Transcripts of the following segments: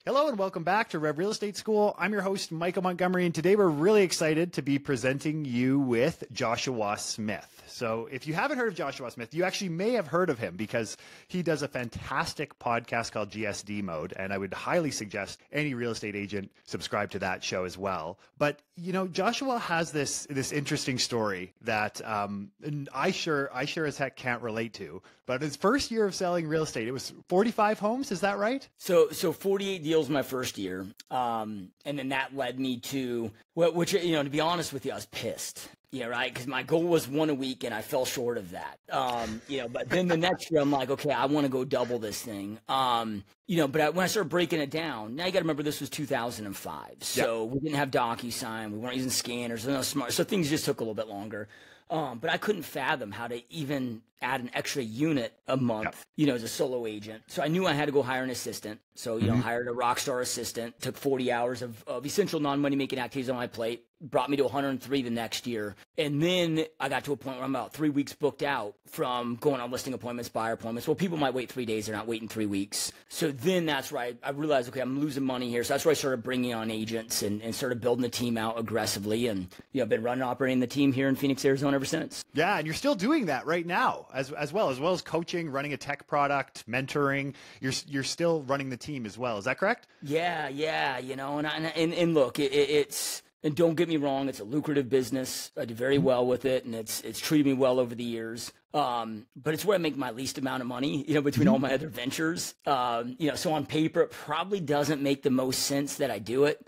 Hello and welcome back to Rev Real Estate School. I'm your host, Michael Montgomery, and today we're really excited to be presenting you with Joshua Smith. So if you haven't heard of Joshua Smith, you actually may have heard of him because he does a fantastic podcast called GSD Mode, and I would highly suggest any real estate agent subscribe to that show as well. But, you know, Joshua has this interesting story that I sure as heck can't relate to. But his first year of selling real estate, it was 45 homes, is that right? So 48 deals my first year, and then that led me to, which, you know, to be honest with you, I was pissed. Yeah, right. Because my goal was one a week, and I fell short of that. But then the next year, I'm like, okay, I want to go double this thing. But when I started breaking it down, now you got to remember this was 2005, so we didn't have DocuSign, we weren't using scanners, no smart, so things just took a little bit longer. But I couldn't fathom how to even add an extra unit a month, as a solo agent. So I knew I had to go hire an assistant. So, hired a rock star assistant, took 40 hours of essential non-money making activities on my plate, brought me to 103 the next year. And then I got to a point where I'm about 3 weeks booked out from going on listing appointments, buyer appointments. Well, people might wait 3 days. They're not waiting 3 weeks. So then that's where I realized, okay, I'm losing money here. So that's where I started bringing on agents and started building the team out aggressively. And, I've been running, operating the team here in Phoenix, Arizona ever since. Yeah, and you're still doing that right now as well as coaching, running a tech product, mentoring. You're still running the team as well. Is that correct? Yeah. And look, it's. And don't get me wrong, it's a lucrative business. I do very well with it, and it's treated me well over the years. But it's where I make my least amount of money, between all my other ventures. So on paper, it probably doesn't make the most sense that I do it.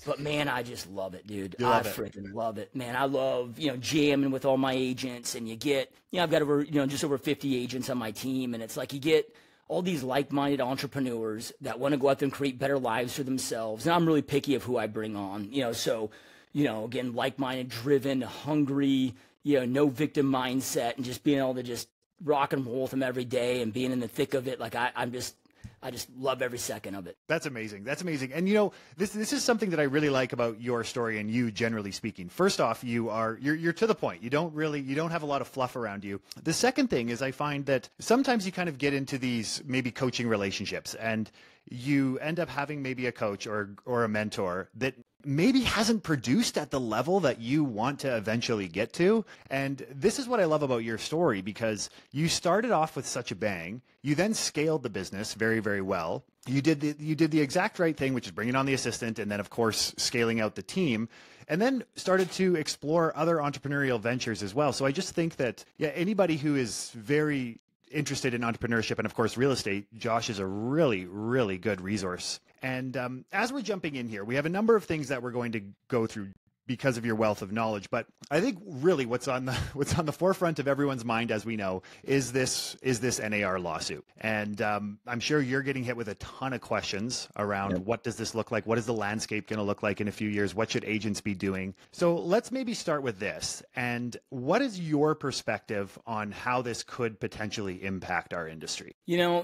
But man, I just love it, dude. I freaking love it, man. I love, jamming with all my agents, and you get, I've got over, just over 50 agents on my team, and it's like you get all these like-minded entrepreneurs that want to go out there and create better lives for themselves. And I'm really picky of who I bring on, again, like-minded, driven, hungry, no victim mindset, and just being able to just rock and roll with them every day and being in the thick of it. Like I just love every second of it. That's amazing. That's amazing. And this is something that I really like about your story and you, generally speaking. First off, you're to the point. You don't have a lot of fluff around you. The second thing is I find that sometimes you kind of get into these maybe coaching relationships and you end up having maybe a coach or a mentor that maybe hasn't produced at the level that you want to eventually get to. And this is what I love about your story, because you started off with such a bang. You then scaled the business very, very well. You did the exact right thing, which is bringing on the assistant and then, of course, scaling out the team, and then started to explore other entrepreneurial ventures as well. So I just think that, anybody who is very interested in entrepreneurship and, of course, real estate, Josh is a really, really good resource. And as we're jumping in here, we have a number of things that we're going to go through because of your wealth of knowledge. But I think really what's on the forefront of everyone's mind, as we know, is this NAR lawsuit. And I'm sure you're getting hit with a ton of questions around what does this look like? What is the landscape going to look like in a few years? What should agents be doing? So let's maybe start with this. And what is your perspective on how this could potentially impact our industry?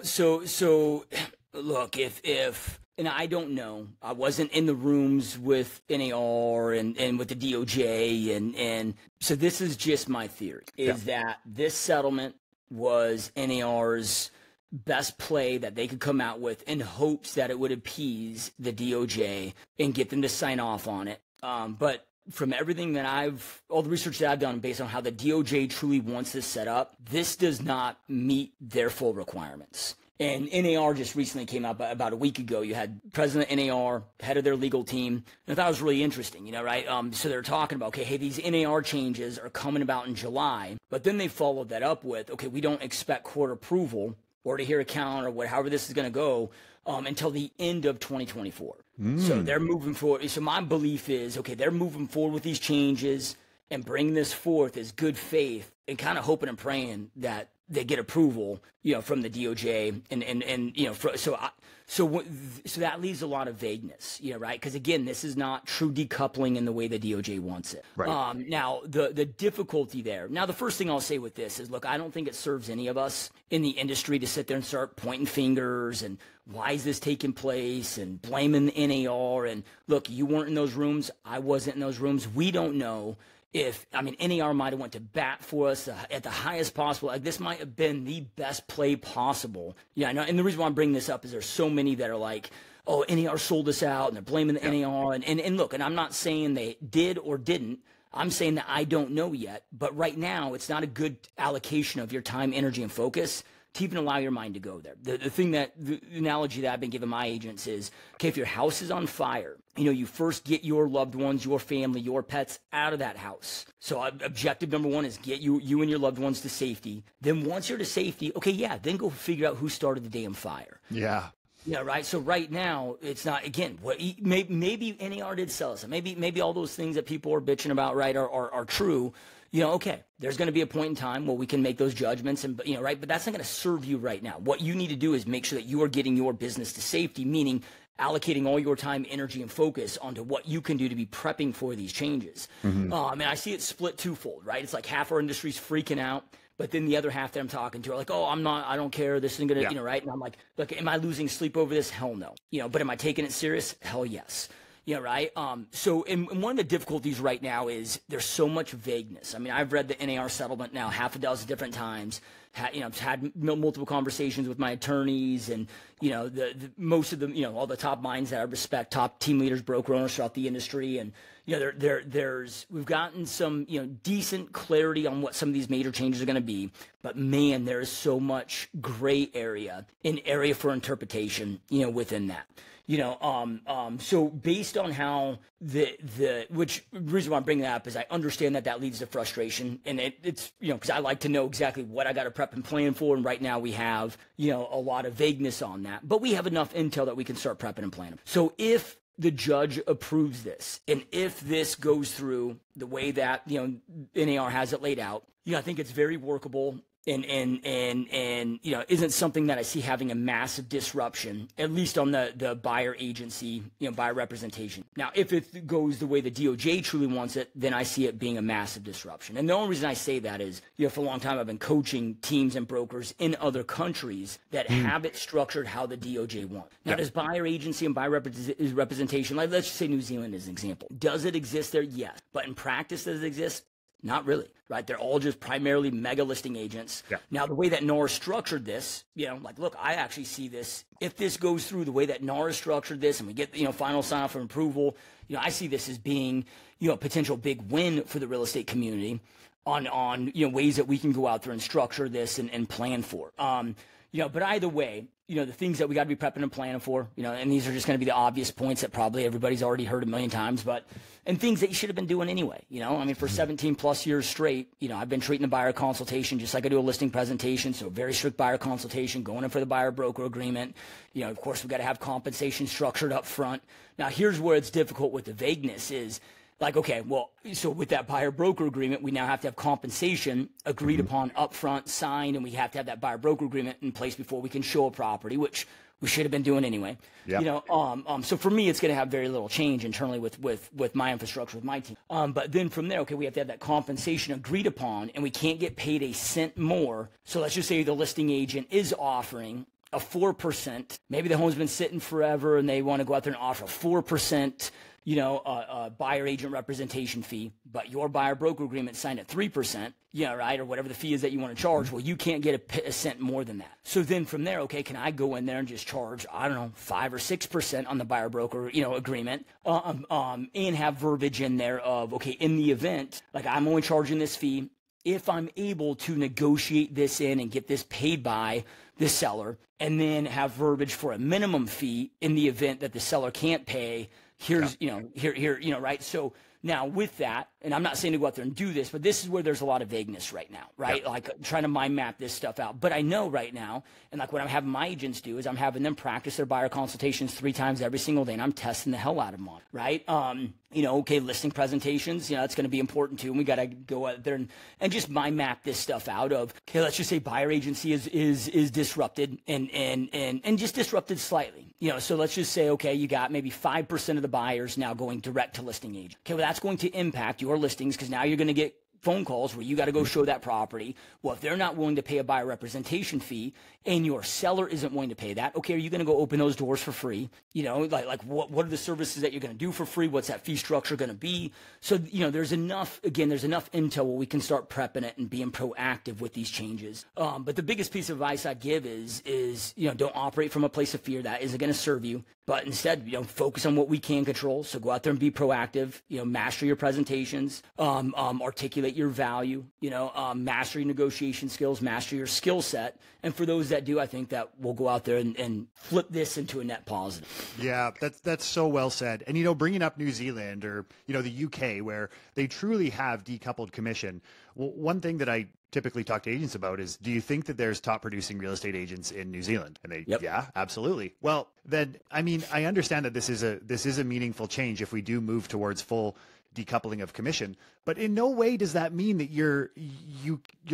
So look, if and I don't know, I wasn't in the rooms with NAR and with the DOJ, and so this is just my theory, is that this settlement was NAR's best play that they could come out with in hopes that it would appease the DOJ and get them to sign off on it. But from everything that all the research that I've done based on how the DOJ truly wants this set up, this does not meet their full requirements. And NAR just recently came out about a week ago. You had president of NAR, head of their legal team. And I thought it was really interesting, right? So they're talking about, okay, hey, these NAR changes are coming about in July. But then they followed that up with, okay, we don't expect court approval or to hear a count or however this is going to go until the end of 2024. So they're moving forward. So my belief is, okay, they're moving forward with these changes and bringing this forth as good faith and kind of hoping and praying that they get approval, from the DOJ, so that leaves a lot of vagueness, right? Because again, this is not true decoupling in the way the DOJ wants it. Right. Now the difficulty there. Now the first thing I'll say with this is, look, I don't think it serves any of us in the industry to sit there and start pointing fingers and why is this taking place and blaming the NAR. And look, you weren't in those rooms, I wasn't in those rooms. We don't know. NAR might have went to bat for us at the highest possible. Like, this might have been the best play possible. Yeah, I know. And the reason why I'm bringing this up is there's so many that are like, oh, NAR sold us out and they're blaming the NAR. And look, and I'm not saying they did or didn't. I'm saying that I don't know yet. But right now, it's not a good allocation of your time, energy, and focus to even allow your mind to go there. The analogy that I've been giving my agents is, okay, if your house is on fire, you first get your loved ones, your family, your pets out of that house. So objective number one is get you and your loved ones to safety. Then once you're to safety, okay, then go figure out who started the damn fire. Yeah. Yeah, right. So right now, it's not, again, maybe NAR did sell us. Maybe all those things that people are bitching about, right, are true. Okay, there's going to be a point in time where we can make those judgments, and right, but that's not going to serve you right now. What you need to do is make sure that you are getting your business to safety, meaning allocating all your time, energy, and focus onto what you can do to be prepping for these changes. And I see it split twofold, right? It's like half our industry's freaking out, but then the other half that I'm talking to are like, oh, I don't care. This isn't going to, right? And I'm like, look, am I losing sleep over this? Hell no. But am I taking it serious? Hell yes. Right. So and one of the difficulties right now is there's so much vagueness. I mean, I've read the NAR settlement now half a dozen different times. I've had multiple conversations with my attorneys and, the most of them, all the top minds that I respect, top team leaders, broker owners throughout the industry. And, we've gotten some, decent clarity on what some of these major changes are going to be. But man, there is so much gray area for interpretation, within that. So based on how which reason why I'm bringing that up is I understand that leads to frustration, and it's, because I like to know exactly what I got to prep and plan for. And right now we have, a lot of vagueness on that, but we have enough intel that we can start prepping and planning. So if the judge approves this, and if this goes through the way that, NAR has it laid out, I think it's very workable. And isn't something that I see having a massive disruption, at least on the buyer agency, buyer representation. Now, if it goes the way the DOJ truly wants it, then I see it being a massive disruption. And the only reason I say that is, for a long time I've been coaching teams and brokers in other countries that have it structured how the DOJ wants. Now, does buyer agency and buyer representation, like let's just say New Zealand as an example, does it exist there? Yes. But in practice, does it exist? Not really, right? They're all just primarily mega listing agents. Yeah. Now, the way that NAR structured this, look, I actually see this. If this goes through the way that NAR structured this and we get, final sign off and approval, I see this as being, a potential big win for the real estate community on ways that we can go out there and structure this and plan for. But either way, the things that we got to be prepping and planning for, and these are just going to be the obvious points that probably everybody's already heard a million times, and things that you should have been doing anyway. For 17 plus years straight, I've been treating a buyer consultation just like I do a listing presentation. So very strict buyer consultation, going in for the buyer broker agreement. Of course, we got to have compensation structured up front. Now, here's where it's difficult with the vagueness is, like, okay, well, so with that buyer broker agreement, we now have to have compensation agreed upon upfront, signed, and we have to have that buyer broker agreement in place before we can show a property, which we should have been doing anyway. Yeah. So for me, it's going to have very little change internally with my infrastructure, with my team. But then from there, okay, we have to have that compensation agreed upon, and we can't get paid a cent more. So let's just say the listing agent is offering a 4%. Maybe the home's been sitting forever, and they want to go out there and offer a 4%. A buyer agent representation fee, but your buyer broker agreement signed at 3%, right, or whatever the fee is that you want to charge. Well, you can't get a cent more than that. So then from there, okay, can I go in there and just charge, 5 or 6% on the buyer broker, agreement, and have verbiage in there of, okay, in the event, like I'm only charging this fee if I'm able to negotiate this in and get this paid by the seller, and then have verbiage for a minimum fee in the event that the seller can't pay. Here's, right? So now with that, and I'm not saying to go out there and do this, but this is where there's a lot of vagueness right now, right? Yep. Like trying to mind map this stuff out. But I know right now, and like what I'm having my agents do is I'm having them practice their buyer consultations 3 times every single day, and I'm testing the hell out of them on, right? Okay, listing presentations, it's going to be important too. And we got to go out there and just mind map this stuff out of, okay, let's just say buyer agency is disrupted and just disrupted slightly. So let's just say, okay, you got maybe 5% of the buyers now going direct to listing agent. Okay, well, that's going to impact your listings because now you're going to get phone calls where you got to go show that property. Well, if they're not willing to pay a buyer representation fee and your seller isn't willing to pay that, okay, are you going to go open those doors for free? You know, like what are the services that you're going to do for free? What's that fee structure going to be? So, you know, there's enough intel where we can start prepping it and being proactive with these changes. But the biggest piece of advice I'd give is, you know, don't operate from a place of fear. That isn't going to serve you. But instead, you know, focus on what we can control. So go out there and be proactive, you know, master your presentations, articulate your value, you know, master your negotiation skills, master your skill set. And for those that do, I think that we'll go out there and flip this into a net positive. Yeah, that's so well said. And, you know, bringing up New Zealand or, you know, the UK where they truly have decoupled commission. Well, one thing that I typically talk to agents about is, do you think that there's top producing real estate agents in New Zealand? And they, Yep. Yeah, absolutely. Well, then, I mean, I understand that this is a meaningful change if we do move towards full decoupling of commission, but in no way does that mean that you're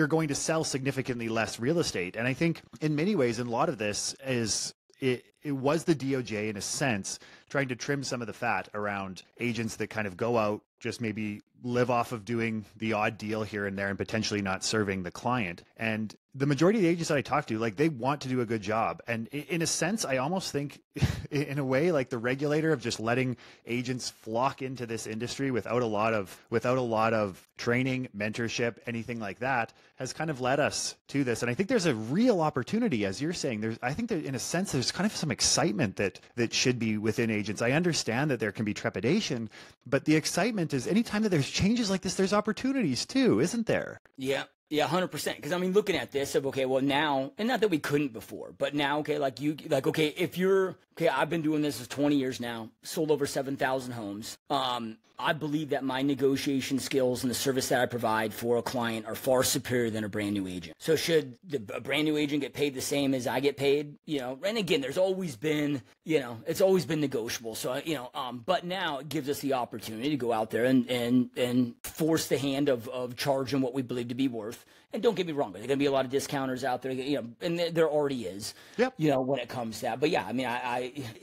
going to sell significantly less real estate. And I think in many ways, in a lot of this is it was the DOJ in a sense trying to trim some of the fat around agents that kind of go out, just maybe live off of doing the odd deal here and there and potentially not serving the client. And the majority of the agents that I talk to, like, they want to do a good job. And in a sense, I almost think in a way, like the regulator of just letting agents flock into this industry without a lot of training, mentorship, anything like that has kind of led us to this. And I think there's a real opportunity, as you're saying, I think that in a sense, there's kind of some excitement that should be within agents. I understand that there can be trepidation, but the excitement is anytime that there's changes like this, there's opportunities too, isn't there? Yeah. Yeah, 100%. Because I mean, looking at this, of okay, well now, and not that we couldn't before, but now, okay, okay, if you're okay, I've been doing this for 20 years now, sold over 7,000 homes. I believe that my negotiation skills and the service that I provide for a client are far superior than a brand new agent. So should a brand new agent get paid the same as I get paid? You know, and again, there's always been, you know, it's always been negotiable. So, you know, but now it gives us the opportunity to go out there and force the hand of charging what we believe to be worth. And don't get me wrong, there's going to be a lot of discounters out there, you know, and there already is, Yep. You know, when it comes to that. But yeah, I mean,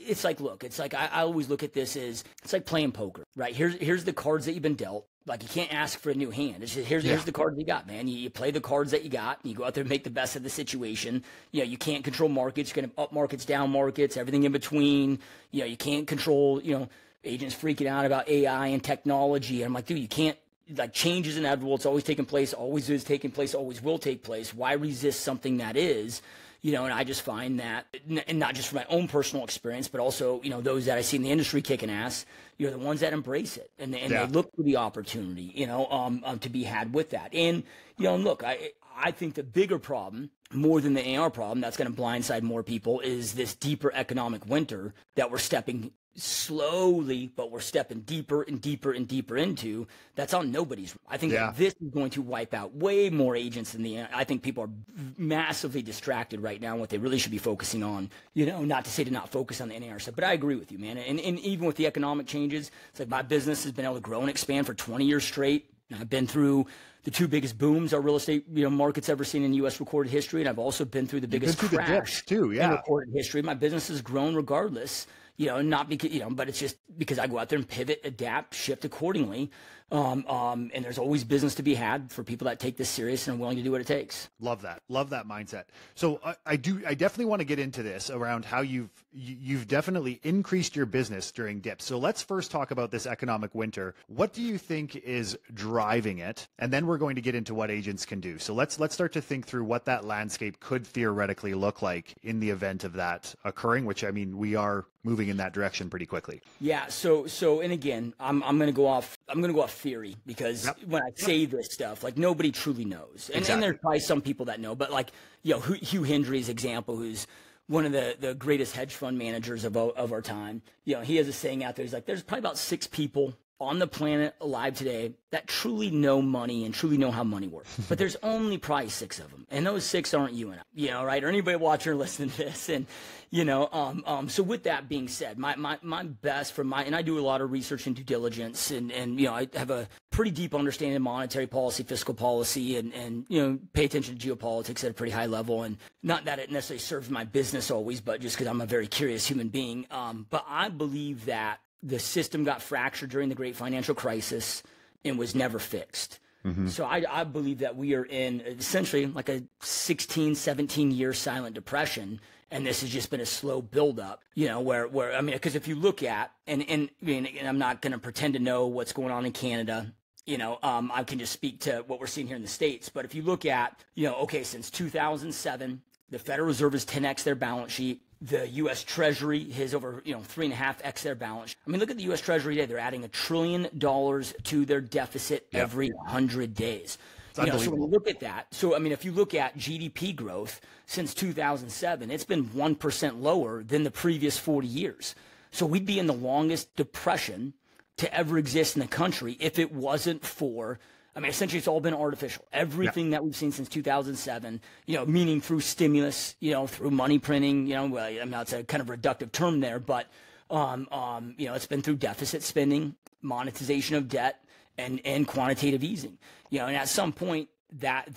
it's like, look, it's like, I always look at this as, it's like playing poker, right? Here's the cards that you've been dealt. Like, you can't ask for a new hand. It's just, here's the cards you got, man. You play the cards that you got, and you go out there and make the best of the situation. You know, you can't control markets. You're going to up markets, down markets, everything in between. You know, you can't control, you know, agents freaking out about AI and technology. And I'm like, dude, you can't. Like, change is inevitable. It's always taking place, always is taking place, always will take place. Why resist something that is? You know, and I just find that, and not just from my own personal experience, but also, you know, those that I see in the industry kicking ass, you're the ones that embrace it. And they look for the opportunity, you know, to be had with that. And, you know, and look, I think the bigger problem, more than the NAR problem, that's going to blindside more people, is this deeper economic winter that we're stepping slowly, but we're stepping deeper and deeper and deeper into. That's on nobody's. I think that this is going to wipe out way more agents than I think people are massively distracted right now. What they really should be focusing on, you know, not to say to not focus on the NAR stuff, but I agree with you, man. And even with the economic changes, it's like my business has been able to grow and expand for 20 years straight. I've been through the two biggest booms our real estate, you know, market's ever seen in U.S. recorded history, and I've also been through the biggest crash too, in recorded history. My business has grown regardless, you know, not because, you know, but it's just because I go out there and pivot, adapt, shift accordingly. And there's always business to be had for people that take this serious and are willing to do what it takes. Love that mindset. So I definitely want to get into this around how you've definitely increased your business during dips. So let's first talk about this economic winter. What do you think is driving it? And then we're going to get into what agents can do. So let's start to think through what that landscape could theoretically look like in the event of that occurring, which, I mean, we are moving in that direction pretty quickly. Yeah. So, and again, I'm going to go off theory, because when I say this stuff, like, nobody truly knows. And there's probably some people that know, but like, you know, Hugh Hendry's example, who's one of the greatest hedge fund managers of our time. You know, he has a saying out there. He's like, there's probably about 6 people on the planet alive today that truly know money and truly know how money works. But there's only probably 6 of them. And those 6 aren't you and I, you know, right? Or anybody watching or listening to this. And, you know, so with that being said, my best from and I do a lot of research and due diligence, and, you know, I have a pretty deep understanding of monetary policy, fiscal policy, and, you know, pay attention to geopolitics at a pretty high level. And not that it necessarily serves my business always, but just because I'm a very curious human being. But I believe that the system got fractured during the great financial crisis and was never fixed. So I believe that we are in essentially like a 16, 17-year silent depression. And this has just been a slow buildup, where I mean, because if you look at, and I'm not going to pretend to know what's going on in Canada. I can just speak to what we're seeing here in the States. But if you look at, since 2007, the Federal Reserve has 10x their balance sheet. The U.S. Treasury has over, 3.5x their balance sheet. I mean, look at the U.S. Treasury today. They're adding $1 trillion to their deficit every 100 days. So when you look at that, if you look at GDP growth since 2007, it's been 1% lower than the previous 40 years. So we'd be in the longest depression to ever exist in the country if it wasn't for, essentially it's all been artificial. Everything that we've seen since 2007, meaning through stimulus, through money printing, it's a kind of reductive term there, but, it's been through deficit spending, monetization of debt, and quantitative easing, and at some point that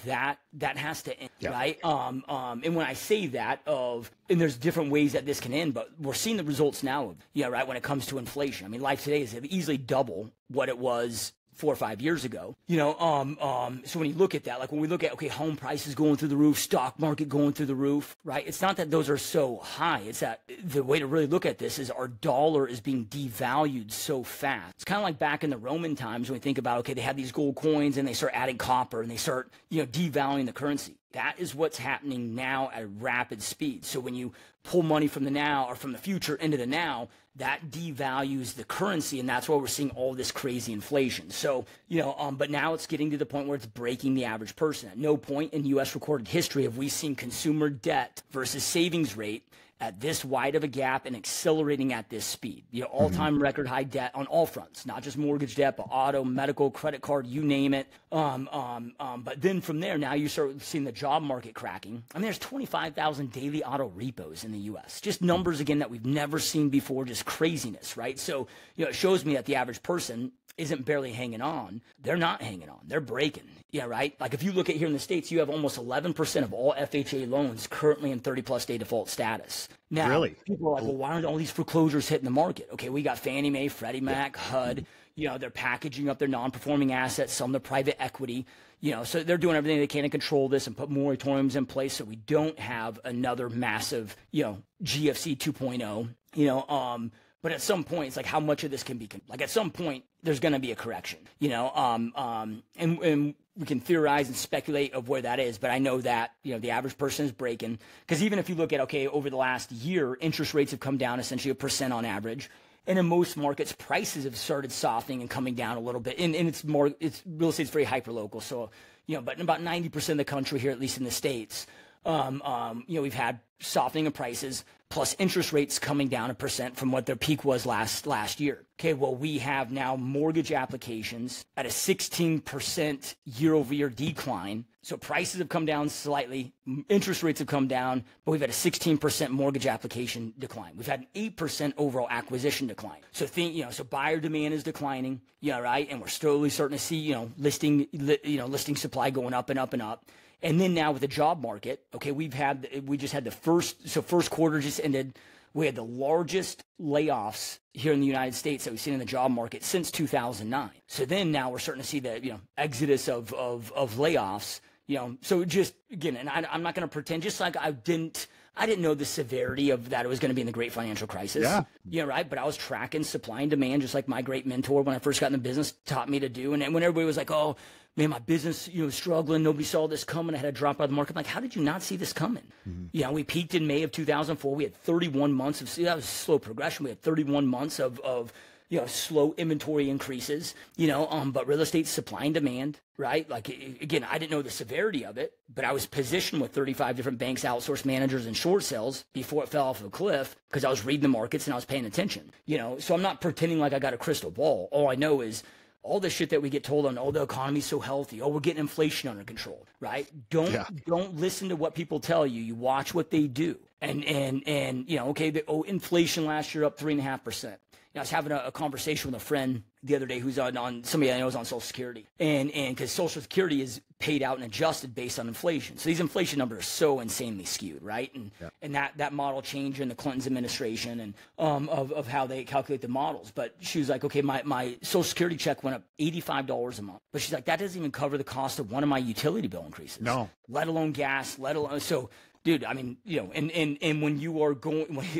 has to end, right? And when I say that and there's different ways that this can end, but we're seeing the results now of, right, when it comes to inflation. I mean, life today is easily double what it was 4 or 5 years ago, so when you look at that, like when we look at, home prices going through the roof, stock market going through the roof, right? It's not that those are so high. It's that the way to really look at this is our dollar is being devalued so fast. It's kind of like back in the Roman times when we think about, they had these gold coins and they start adding copper and they start, devaluing the currency. That is what's happening now at rapid speed. So when you pull money from the now or from the future into the now, that devalues the currency, and that's why we're seeing all this crazy inflation. So, but now it's getting to the point where it's breaking the average person. At no point in U.S. recorded history have we seen consumer debt versus savings rate at this wide of a gap and accelerating at this speed. All-time record high debt on all fronts, not just mortgage debt, but auto, medical, credit card, you name it. But then from there, now you start seeing the job market cracking. I mean, there's 25,000 daily auto repos in the U.S. Just numbers, again, that we've never seen before, just craziness, right? So, it shows me that the average person isn't barely hanging on. They're not hanging on. They're breaking. Yeah, right? Like if you look at here in the States, you have almost 11% of all FHA loans currently in 30-plus day default status. Now, really? People are like, well, why aren't all these foreclosures hitting the market? Okay, we got Fannie Mae, Freddie Mac, HUD. They're packaging up their non-performing assets, some of the private equity. So they're doing everything they can to control this and put moratoriums in place so we don't have another massive, GFC 2.0, but at some point, it's like how much of this can be, like at some point, there's going to be a correction, and we can theorize and speculate of where that is. But I know that, the average person is breaking, because even if you look at, over the last year, interest rates have come down essentially 1% on average. And in most markets, prices have started softening and coming down a little bit. And it's real estate's very hyper-local. So, but in about 90% of the country here, at least in the States, we've had softening of prices plus interest rates coming down 1% from what their peak was last year. Okay, well, we have now mortgage applications at a 16% year-over-year decline. So prices have come down slightly, interest rates have come down, but we've had a 16% mortgage application decline. We've had an 8% overall acquisition decline. So so buyer demand is declining, right? And we're slowly starting to see, listing supply going up and up and up. And then now with the job market, we just had first quarter just ended. We had the largest layoffs here in the United States that we've seen in the job market since 2009. So then now we're starting to see the, exodus of layoffs, so just again, and I'm not going to pretend, just like I didn't know the severity of that it was going to be in the great financial crisis. Yeah. Right. But I was tracking supply and demand, just like my great mentor when I first got in the business taught me to do. And when everybody was like, oh, man, my business, struggling. Nobody saw this coming. I had to drop out of the market. I'm like, how did you not see this coming? Mm-hmm. We peaked in May of 2004. We had 31 months that was slow progression. We had 31 months of slow inventory increases, but real estate supply and demand, right? Like, again, I didn't know the severity of it, but I was positioned with 35 different banks, outsourced managers, and short sales before it fell off a cliff because I was reading the markets and I was paying attention, So I'm not pretending like I got a crystal ball. All I know is all the shit that we get told on, the economy's so healthy. We're getting inflation under control, right? Don't listen to what people tell you. You watch what they do. And inflation last year up 3.5%. I was having a conversation with a friend the other day who's on somebody I know is on Social Security, and because Social Security is paid out and adjusted based on inflation, so these inflation numbers are so insanely skewed, right? And that model changed in the Clinton's administration and of how they calculate the models. But she was like, okay, my Social Security check went up $85 a month, but she's like, that doesn't even cover the cost of one of my utility bill increases. No, let alone gas, let alone so. Dude, I mean, and when you're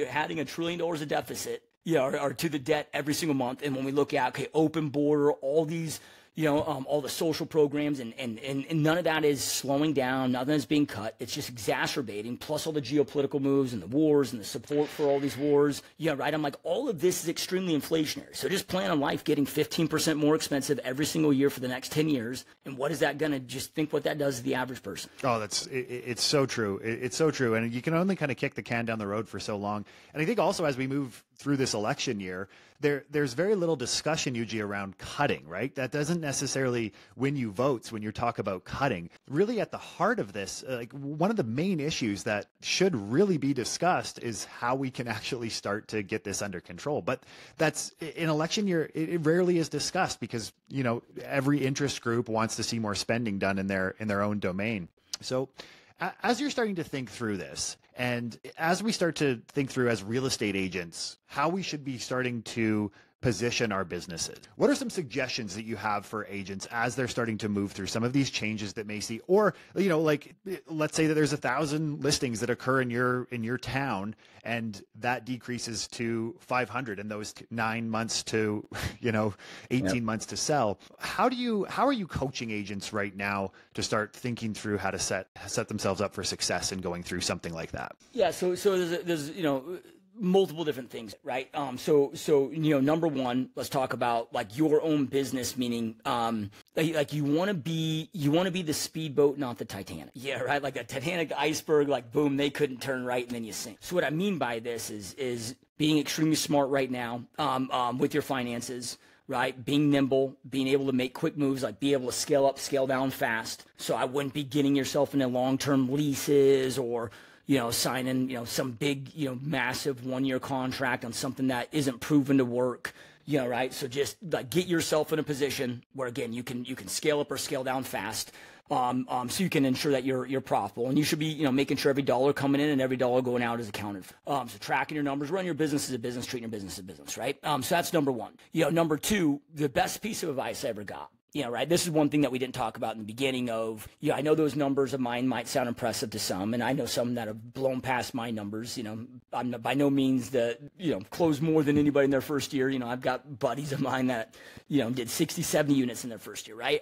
adding $1 trillion of deficit, or to the debt every single month, and when we look at, okay, open border, all these, all the social programs, and none of that is slowing down, nothing is being cut. It's just exacerbating, plus all the geopolitical moves and the wars and the support for all these wars. Yeah, right. I'm like, all of this is extremely inflationary. So just plan on life getting 15% more expensive every single year for the next 10 years. And what is that going to, just think what that does to the average person? Oh, it's so true. It's so true. And you can only kind of kick the can down the road for so long. And I think also as we move through this election year, there's very little discussion usually around cutting, right? That doesn't necessarily win you votes when you talk about cutting. Really at the heart of this, like one of the main issues that should really be discussed is how we can actually start to get this under control. But that's in election year, it rarely is discussed because, every interest group wants to see more spending done in their own domain. So as you're starting to think through this, and as we start to think through as real estate agents, how we should be starting to position our businesses, what are some suggestions that you have for agents as they're starting to move through some of these changes that may see, or, like let's say that there's 1,000 listings that occur in your town and that decreases to 500 in those 9 months to, 18 months to sell. How are you coaching agents right now to start thinking through how to set themselves up for success in going through something like that? Yeah. So there's multiple different things, right? So number one, let's talk about like your own business, meaning like you want to be the speedboat, not the Titanic. Yeah, right. Like a Titanic iceberg, like boom, they couldn't turn right and then you sink. So what I mean by this is being extremely smart right now with your finances. Right? Being nimble, being able to make quick moves, like be able to scale up, scale down fast. So I wouldn't be getting yourself into long-term leases or, signing, some big, massive 1-year contract on something that isn't proven to work, right? So just like get yourself in a position where, again, you can scale up or scale down fast. So you can ensure that you're profitable, and you should be, making sure every dollar coming in and every dollar going out is accounted for. So tracking your numbers, run your business as a business, treating your business as a business, right? So that's number one. Number two, the best piece of advice I ever got. Right. This is one thing that we didn't talk about in the beginning of, I know those numbers of mine might sound impressive to some, and I know some that have blown past my numbers. I'm by no means the, close more than anybody in their first year. I've got buddies of mine that, did 60, 70 units in their first year. Right.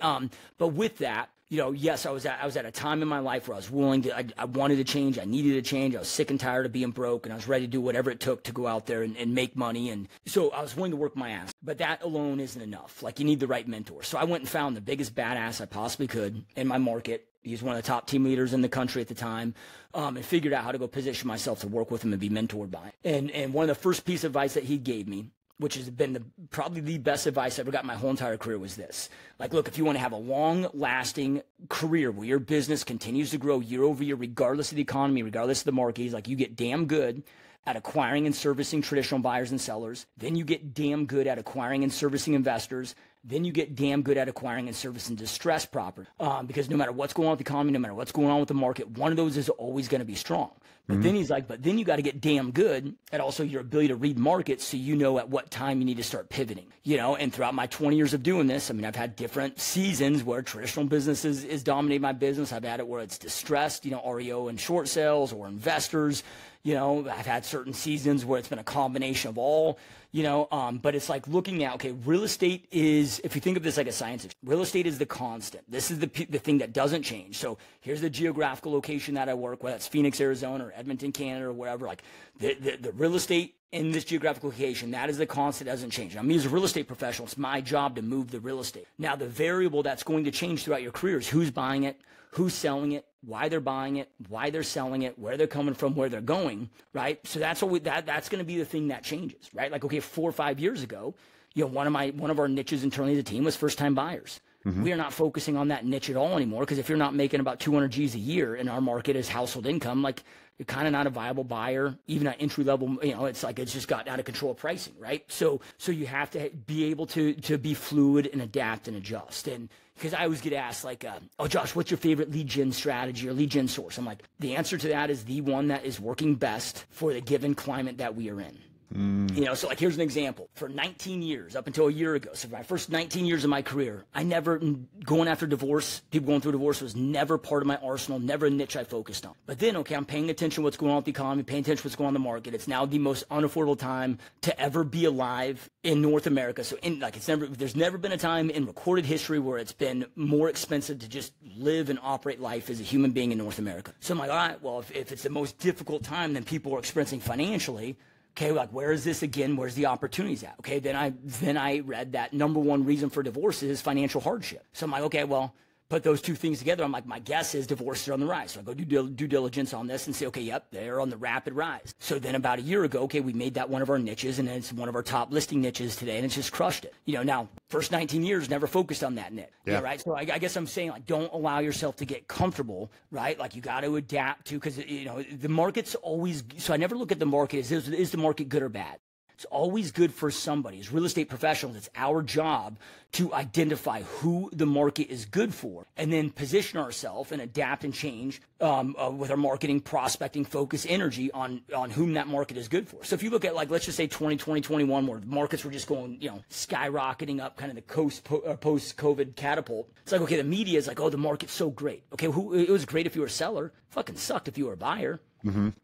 But with that, yes, I was at a time in my life where I was willing to, I wanted to change. I needed to change. I was sick and tired of being broke, and I was ready to do whatever it took to go out there and make money. And so I was willing to work my ass, but that alone isn't enough. Like, you need the right mentor. So I went and found the biggest badass I possibly could in my market. He's one of the top team leaders in the country at the time, and figured out how to go position myself to work with him and be mentored by him. And one of the first piece of advice that he gave me, which has been probably the best advice I ever got in my whole entire career, was this. Like, look, if you want to have a long-lasting career where your business continues to grow year over year, regardless of the economy, regardless of the market, he's like, you get damn good at acquiring and servicing traditional buyers and sellers. Then you get damn good at acquiring and servicing investors. Then you get damn good at acquiring and servicing distressed property. Because no matter what's going on with the economy, no matter what's going on with the market, one of those is always going to be strong. But then he's like, but then you got to get damn good at also your ability to read markets, so you know at what time you need to start pivoting. And throughout my 20 years of doing this, I mean, I've had different seasons where traditional business is dominating my business. I've had it where it's distressed, REO and short sales, or investors. I've had certain seasons where it's been a combination of all, but it's like looking at, okay, real estate is, if you think of this like a science, real estate is the constant. This is the thing that doesn't change. So here's the geographical location that I work, whether it's Phoenix, Arizona, or Edmonton, Canada, or wherever. Like the real estate in this geographical location, that is the constant, doesn't change. Now, me as a real estate professional, it's my job to move the real estate. Now, the variable that's going to change throughout your career is who's buying it, who's selling it, why they're buying it, why they're selling it, where they're coming from, where they're going, right? So that's what that's going to be the thing that changes, right? Like, okay, 4 or 5 years ago, one of our niches internally as a team was first-time buyers, We are not focusing on that niche at all anymore, because if you're not making about 200 G's a year in our market as household income, like, you're kind of not a viable buyer, even at entry level. You know, it's like it's just got out of control pricing, right? So you have to be able to be fluid and adapt and adjust. And because I always get asked, like, oh, Josh, what's your favorite lead gen strategy or lead gen source? I'm like, the answer to that is the one that is working best for the given climate that we are in. You know, so like, here's an example. For 19 years, up until a year ago, so for my first 19 years of my career, I never, going after divorce, people going through divorce was never part of my arsenal, never a niche I focused on. But then, okay, I'm paying attention to what's going on with the economy, paying attention to what's going on in the market. It's now the most unaffordable time to ever be alive in North America. So there's never been a time in recorded history where it's been more expensive to just live and operate life as a human being in North America. So I'm like, all right, well, if it's the most difficult time that people are experiencing financially, okay, like, where is this again? Where's the opportunities at? Okay, then I read that number one reason for divorce is financial hardship. So I'm like, okay, well, put those two things together. I'm like, my guess is divorces are on the rise. So I go do due diligence on this and say, okay, yep, they're on the rapid rise. So then about a year ago, okay, we made that one of our niches, and it's one of our top listing niches today, and it's just crushed it. You know, now, first 19 years, never focused on that niche, right? So I guess I'm saying, like, don't allow yourself to get comfortable, right? Like, you got to adapt to, because, you know, the market's always, so I never look at the market as, is the market good or bad? It's always good for somebody. As real estate professionals, it's our job to identify who the market is good for, and then position ourselves and adapt and change with our marketing, prospecting, focus, energy on whom that market is good for. So if you look at, like, let's just say 2020, 21, where markets were just going, you know, skyrocketing up, kind of the post-COVID catapult. It's like, okay, the media is like, oh, the market's so great. Okay, it was great if you were a seller. Fucking sucked if you were a buyer.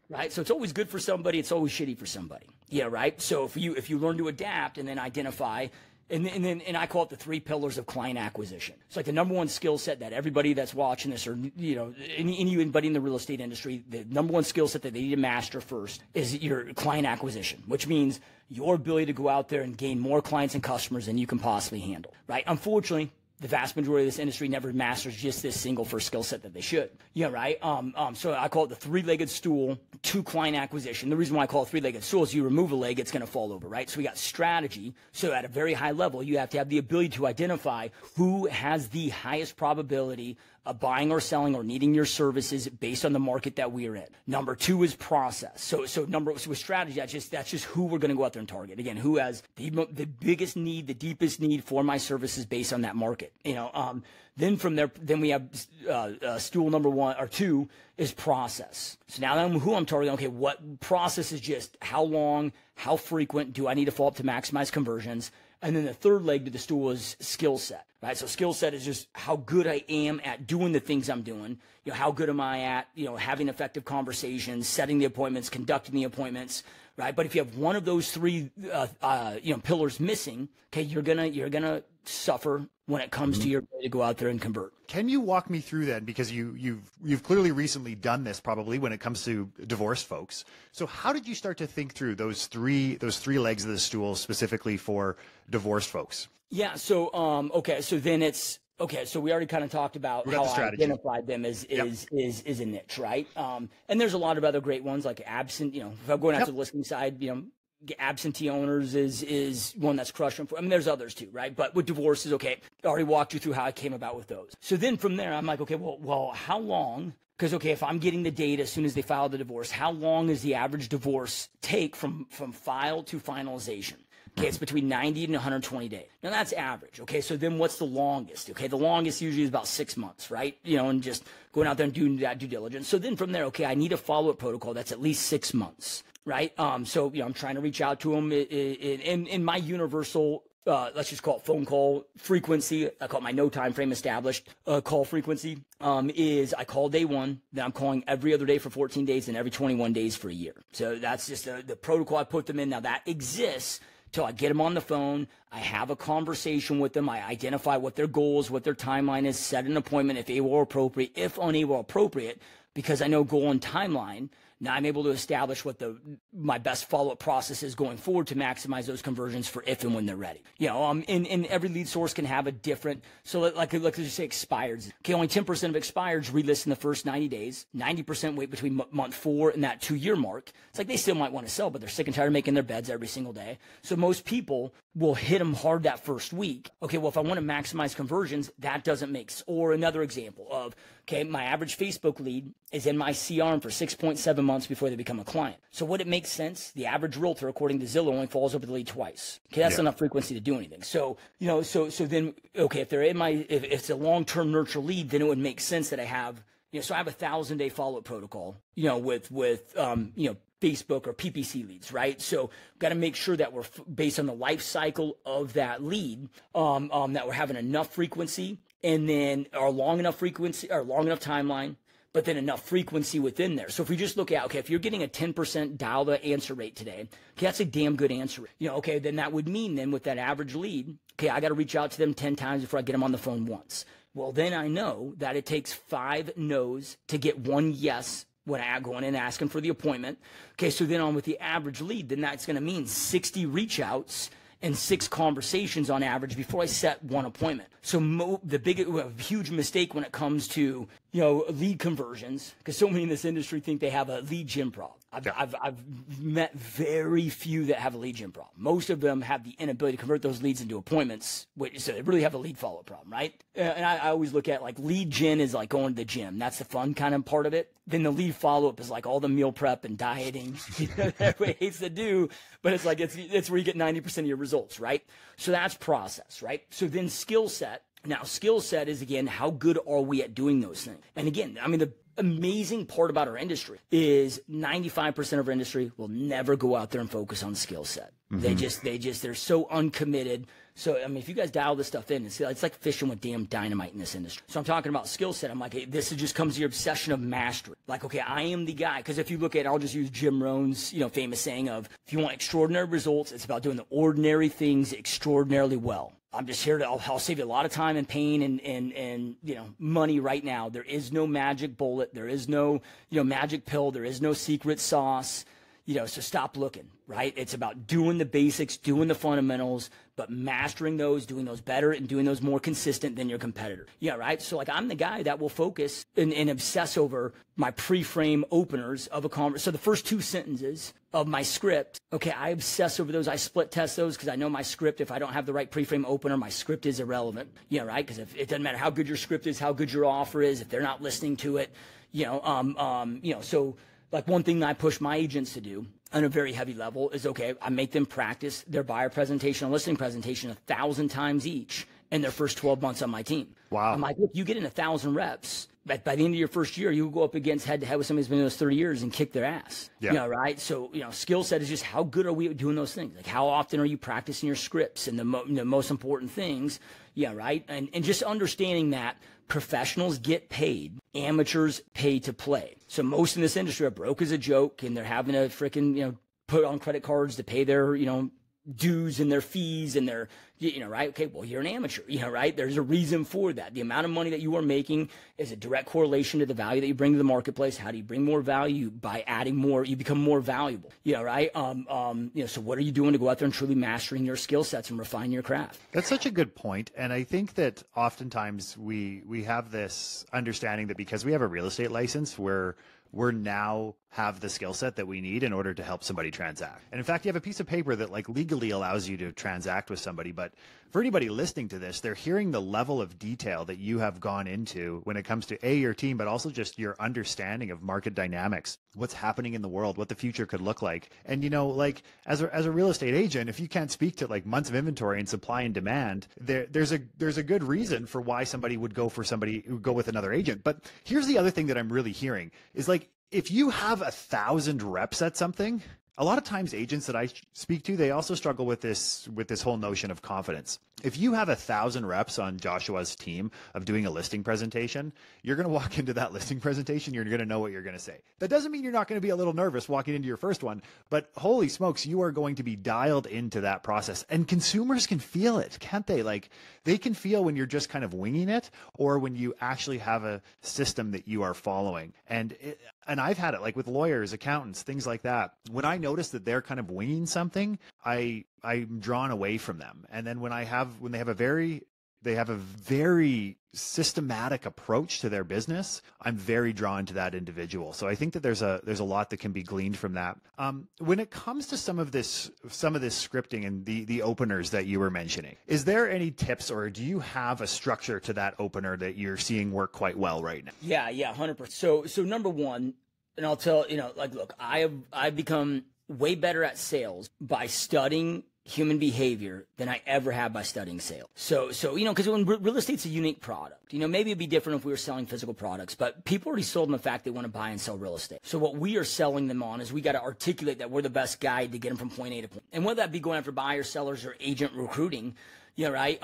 Right? So it's always good for somebody. It's always shitty for somebody. Yeah, right? So if you learn to adapt and then identify, and I call it the 3 pillars of client acquisition. It's like the number one skill set that everybody that's watching this, or, you know, anybody in the real estate industry, the number one skill set that they need to master first is your client acquisition, which means your ability to go out there and gain more clients and customers than you can possibly handle, right? Unfortunately, the vast majority of this industry never masters just this single first skill set that they should. Yeah, right? So I call it the 3-legged stool to client acquisition. The reason why I call it 3-legged stool is you remove a leg, it's going to fall over, right? So we got strategy. So at a very high level, you have to have the ability to identify who has the highest probability of buying or selling or needing your services based on the market that we are in. Number 2 is process. So with strategy, that's just who we're going to go out there and target. Again, who has the biggest need, the deepest need for my services based on that market. You know, then from there, then we have stool number 1 or 2 is process. So now who I'm targeting. Okay, what process is just how long, how frequent do I need to follow up to maximize conversions? And then the 3rd leg to the stool is skill set, right? So skill set is just how good I am at doing the things I'm doing. You know, how good am I at, you know, having effective conversations, setting the appointments, conducting the appointments, right? But if you have one of those 3, pillars missing, okay, you're gonna suffer when it comes to your ability to go out there and convert. Can you walk me through that? Because you've clearly recently done this, probably, when it comes to divorced folks. So how did you start to think through those three legs of the stool specifically for divorced folks? Yeah. So okay. So then it's okay. So we already kind of talked about how I identified them as is a niche, right? And there's a lot of other great ones like absent. You know, if I'm going after the listing side, you know, absentee owners is one that's crushing. I mean, there's others too, right? But with divorces, okay, I already walked you through how I came about with those. So then from there, I'm like, okay, well, how long? Because, okay, if I'm getting the data as soon as they file the divorce, how long does the average divorce take from file to finalization? Okay, it's between 90 and 120 days. Now, that's average. Okay, so then what's the longest? Okay, the longest usually is about 6 months, right? You know, and just going out there and doing that due diligence. So then from there, okay, I need a follow-up protocol that's at least 6 months, right? So, you know, I'm trying to reach out to them in my universal, let's just call it phone call frequency. I call it my no time frame established call frequency is I call day 1, then I'm calling every other day for 14 days and every 21 days for a year. So that's just the protocol I put them in. Now that exists till I get them on the phone. I have a conversation with them. I identify what their goals, what their timeline is, set an appointment if able or appropriate, if unable or appropriate, because I know goal and timeline Now I'm able to establish what my best follow-up process is going forward to maximize those conversions for if and when they're ready. And every lead source can have a different, so like let's just say expireds. Okay, only 10% of expireds relist in the first 90 days, 90% wait between month 4 and that 2-year mark. It's like they still might want to sell, but they're sick and tired of making their beds every single day. So most people will hit them hard that first week. Okay, well, if I want to maximize conversions, that doesn't make sense. Or another example of, okay, my average Facebook lead is in my CRM for 6.7 months before they become a client. So would it make sense? The average realtor, according to Zillow, only falls over the lead twice. Okay, that's enough frequency to do anything. So, so then, okay, if they're if it's a long-term nurture lead, then it would make sense that I have, so I have a 1,000-day follow-up protocol, with Facebook or PPC leads, right? So got to make sure that we're based on the life cycle of that lead, that we're having enough frequency and then our long enough frequency or long enough timeline, but then enough frequency within there. So if we just look at, okay, if you're getting a 10% dial to answer rate today, okay, that's a damn good answer rate. Okay, then that would mean then with that average lead, okay, I got to reach out to them 10 times before I get them on the phone once. Well, then I know that it takes 5 no's to get 1 yes when I go in and asking for the appointment. Okay, so then on with the average lead, then that's going to mean 60 reach outs and 6 conversations on average before I set 1 appointment. So the huge mistake when it comes to, lead conversions, because so many in this industry think they have a lead gen problem. I've met very few that have a lead gen problem. Most of them have the inability to convert those leads into appointments, so they really have a lead follow-up problem, right? And I always look at like lead gen is like going to the gym. That's the fun kind of part of it. Then the lead follow-up is like all the meal prep and dieting that everybody hates to do, but it's like it's where you get 90% of your results, right? So that's process, right? So then skill set. Now, skill set is, again, how good are we at doing those things? And again, I mean, the amazing part about our industry is 95% of our industry will never go out there and focus on skill set. Mm-hmm. They're so uncommitted. So, I mean, if you guys dial this stuff in, it's like fishing with damn dynamite in this industry. So I'm talking about skill set. I'm like, hey, this just comes to your obsession of mastery. Like, okay, I am the guy. Because if you look at, I'll just use Jim Rohn's, famous saying of, if you want extraordinary results, it's about doing the ordinary things extraordinarily well. I'm just here I'll save you a lot of time and pain and money right now. There is no magic bullet. There is no, magic pill. There is no secret sauce. So stop looking, right? It's about doing the basics, doing the fundamentals, but mastering those, doing those better and doing those more consistent than your competitor. Yeah, right? So like I'm the guy that will focus and obsess over my pre-frame openers of a conversation. So the first 2 sentences of my script, okay, I obsess over those. I split test those because I know my script, if I don't have the right pre-frame opener, my script is irrelevant. Right? Because if it doesn't matter how good your script is, how good your offer is, if they're not listening to it, so like one thing that I push my agents to do on a very heavy level is, okay, I make them practice their buyer presentation and listing presentation 1,000 times each in their first 12 months on my team. Wow. I'm like, look, you get in 1,000 reps. By the end of your first year, you go up against head-to-head with somebody who's been doing this 30 years and kick their ass. Yeah. Right? So, skill set is just how good are we at doing those things? Like, how often are you practicing your scripts and the most important things? Yeah, right? And just understanding that professionals get paid, amateurs pay to play. So most in this industry are broke as a joke, and they're having to freaking, put on credit cards to pay their, dues and their fees and their, right? Okay, well, you're an amateur, right? There's a reason for that. The amount of money that you are making is a direct correlation to the value that you bring to the marketplace. How do you bring more value? By adding more, you become more valuable, right? So what are you doing to go out there and truly mastering your skill sets and refine your craft? That's such a good point. And I think that oftentimes we have this understanding that because we have a real estate license, we're now have the skill set that we need in order to help somebody transact. And in fact, you have a piece of paper that like legally allows you to transact with somebody. But for anybody listening to this, they're hearing the level of detail that you have gone into when it comes to your team, but also just your understanding of market dynamics, what's happening in the world, what the future could look like. And, like as a real estate agent, if you can't speak to like months of inventory and supply and demand, there's a good reason for why somebody would go with another agent. But here's the other thing that I'm really hearing is like, if you have 1,000 reps at something, a lot of times agents that I speak to, they also struggle with this whole notion of confidence. If you have 1,000 reps on Joshua's team of doing a listing presentation, you're going to walk into that listing presentation, you're going to know what you're going to say. That doesn't mean you're not going to be a little nervous walking into your first one, but holy smokes, you are going to be dialed into that process. And consumers can feel it, can't they? Like they can feel when you're just kind of winging it or when you actually have a system that you are following. And and I've had it like with lawyers, accountants, things like that. When I notice that they're kind of winging something, I'm drawn away from them. And then when they have a very systematic approach to their business, I'm very drawn to that individual. So I think that there's a lot that can be gleaned from that. When it comes to some of this scripting and the openers that you were mentioning, is there any tips, or do you have a structure to that opener that you're seeing work quite well right now? Yeah, 100%. So number one, and I'll tell, like, look, I've become way better at sales by studying human behavior than I ever have by studying sales. So because when real estate's a unique product, maybe it'd be different if we were selling physical products, but people already sold them the fact they want to buy and sell real estate. So what we are selling them on is we got to articulate that we're the best guide to get them from point A to point. And whether that be going after buyers, sellers, or agent recruiting, yeah, right.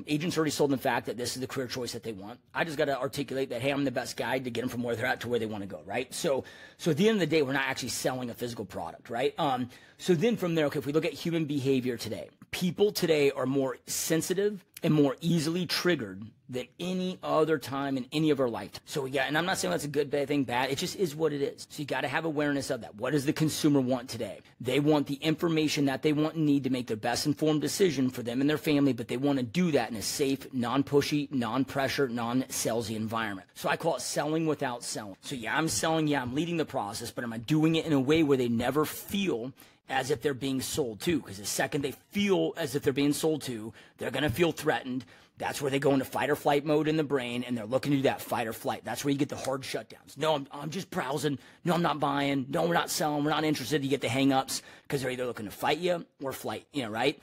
Agents already sold them the fact that this is the career choice that they want. I just got to articulate that, hey, I'm the best guide to get them from where they're at to where they want to go, right? So at the end of the day, we're not actually selling a physical product, right? So then from there, okay, if we look at human behavior today, people today are more sensitive and more easily triggered than any other time in any of our lifetime. So and I'm not saying that's a good, bad thing, bad. It just is what it is. So you got to have awareness of that. What does the consumer want today? They want the information that they want and need to make their best informed decision for them and their family, but they want to do that in a safe, non-pushy, non-pressure, non-salesy environment. So I call it selling without selling. So I'm selling, I'm leading the process, but am I doing it in a way where they never feel as if they're being sold to? Because the second they feel as if they're being sold to, they're going to feel threatened. That's where they go into fight or flight mode in the brain, and they're looking to do that fight or flight. That's where you get the hard shutdowns. No, I'm just browsing. No, I'm not buying. No, we're not selling. We're not interested. You get the hang-ups because they're either looking to fight you or flight, right?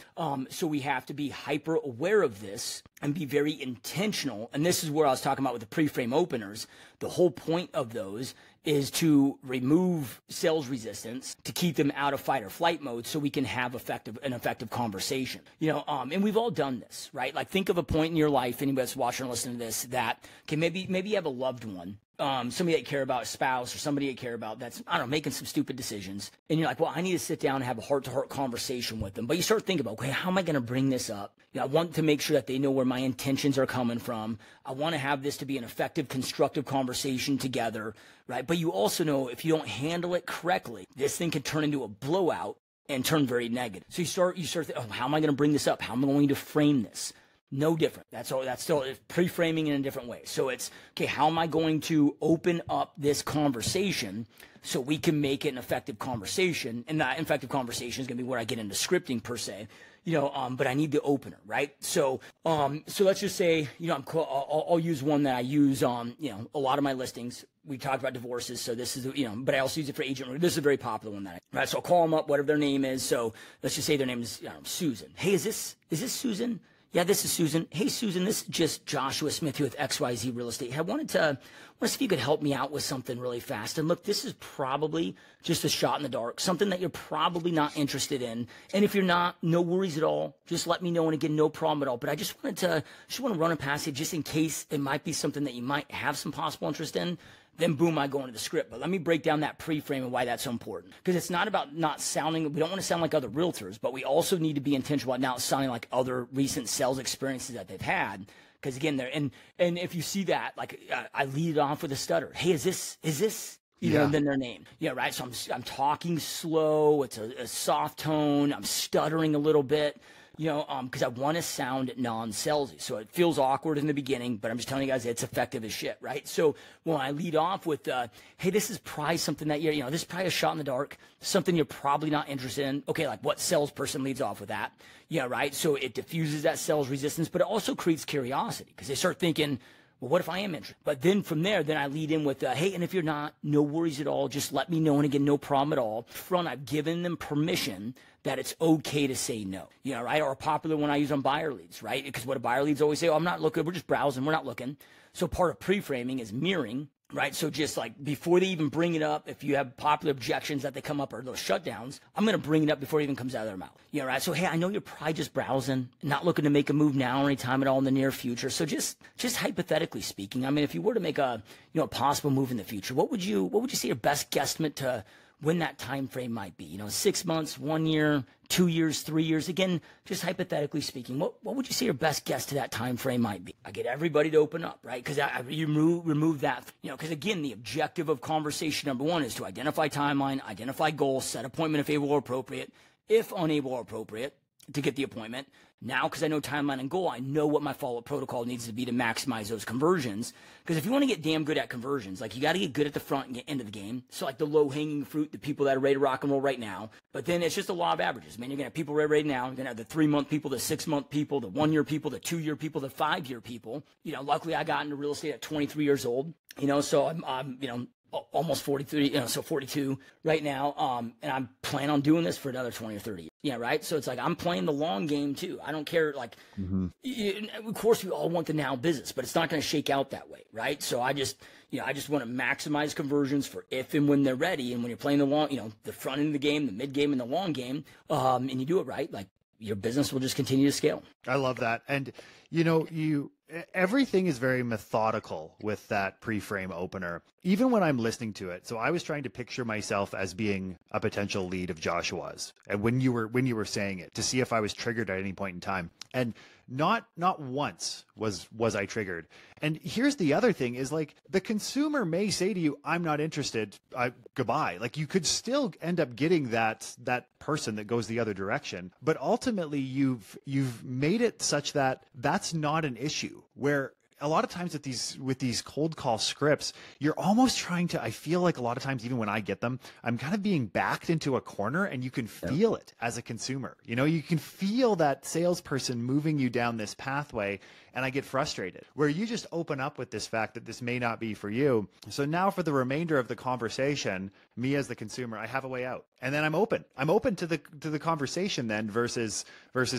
So we have to be hyper aware of this and be very intentional. And this is where I was talking about with the pre-frame openers. The whole point of those is to remove sales resistance, to keep them out of fight or flight mode so we can have an effective conversation. And we've all done this, right? Like, think of a point in your life, anybody that's watching or listening to this, that, okay, maybe you have a loved one, somebody that you care about, a spouse, or somebody you care about that's, I don't know, making some stupid decisions. And you're like, well, I need to sit down and have a heart-to-heart conversation with them. But you start thinking about, okay, how am I going to bring this up? I want to make sure that they know where my intentions are coming from. I want to have this to be an effective, constructive conversation together, right? But you also know if you don't handle it correctly, this thing can turn into a blowout and turn very negative. So you start thinking, oh, how am I going to bring this up? How am I going to frame this? No different. That's still pre-framing in a different way. So it's, okay, how am I going to open up this conversation so we can make it an effective conversation? And that effective conversation is going to be where I get into scripting per se, but I need the opener, right? So let's just say, I'll use one that I use on, a lot of my listings. We talked about divorces, so this is, but I also use it for agent. This is a very popular one right? So I'll call them up, whatever their name is. So let's just say their name is Susan. Hey, is this Susan? Yeah, this is Susan. Hey, Susan, this is just Joshua Smith here with XYZ Real Estate. I wanted to see if you could help me out with something really fast. And look, this is probably just a shot in the dark, something that you're probably not interested in. And if you're not, no worries at all. Just let me know, and again, no problem at all. But I just want to run it past you just in case it might be something that you might have some possible interest in. Then boom, I go into the script. But let me break down that pre-frame and why that's so important. Because it's not about not sounding, we don't want to sound like other realtors, but we also need to be intentional about not sounding like other recent sales experiences that they've had. Because again, and if you see that, like I lead it off with a stutter. Hey, is this? Then their name. Yeah, right. So I'm talking slow. It's a soft tone. I'm stuttering a little bit. Because I want to sound non-salesy. So it feels awkward in the beginning, but I'm just telling you guys it's effective as shit, right? So when I lead off with, hey, this is probably something that this is probably a shot in the dark, something you're probably not interested in. Okay, like what salesperson leads off with that? Yeah, right? So it diffuses that sales resistance, but it also creates curiosity because they start thinking, well, what if I am interested? But then from there, I lead in with, hey, and if you're not, no worries at all. Just let me know. And again, no problem at all. Front, I've given them permission that it's okay to say no. Right? Or a popular one I use on buyer leads, right? Because what do buyer leads always say? Oh, I'm not looking. We're just browsing. We're not looking. So part of pre-framing is mirroring, right? So just like before they even bring it up, if you have popular objections that they come up or those shutdowns, I'm going to bring it up before it even comes out of their mouth. Right? So, hey, I know you're probably just browsing, not looking to make a move now or anytime at all in the near future. So just hypothetically speaking, I mean, if you were to make a possible move in the future, what would you say your best guesstimate to when that time frame might be. 6 months, 1 year, 2 years, 3 years. Again, just hypothetically speaking, what would you say your best guess to that time frame might be? I get everybody to open up, right? Because you remove that, because again, the objective of conversation number one is to identify timeline, identify goals, set appointment if able or appropriate. If unable or appropriate, to get the appointment. Now, because I know timeline and goal, I know what my follow-up protocol needs to be to maximize those conversions. Because if you want to get damn good at conversions, like you got to get good at the front and get end of the game. So like the low-hanging fruit, the people that are ready to rock and roll right now. But then it's just a law of averages, man. You're going to have people ready right now. You're going to have the 3-month people, the 6-month people, the 1-year people, the 2-year people, the 5-year people. Luckily I got into real estate at 23 years old. So I'm almost 43, so 42 right now. And I'm planning on doing this for another 20 or 30 years. Yeah, right. So it's like I'm playing the long game too. I don't care. Like, of course, we all want the now business, but it's not going to shake out that way, right? So I just want to maximize conversions for if and when they're ready. And when you're playing the long, the front end of the game, the mid game, and the long game, and you do it right, like your business will just continue to scale. I love that. And everything is very methodical with that pre-frame opener, even when I'm listening to it. So I was trying to picture myself as being a potential lead of Joshua's, and when you were saying it, to see if I was triggered at any point in time, and not once was I triggered. And here's the other thing is, like, the consumer may say to you, I'm not interested, goodbye. Like, you could still end up getting that person that goes the other direction, but ultimately you've made it such that that's not an issue. Where a lot of times with these cold call scripts, you're almost trying to, I feel like a lot of times, even when I get them, I'm kind of being backed into a corner, and you can feel it as a consumer. You can feel that salesperson moving you down this pathway, and I get frustrated. Where you just open up with this fact that this may not be for you. So now for the remainder of the conversation, me as the consumer, I have a way out. And then I'm open to the conversation then, versus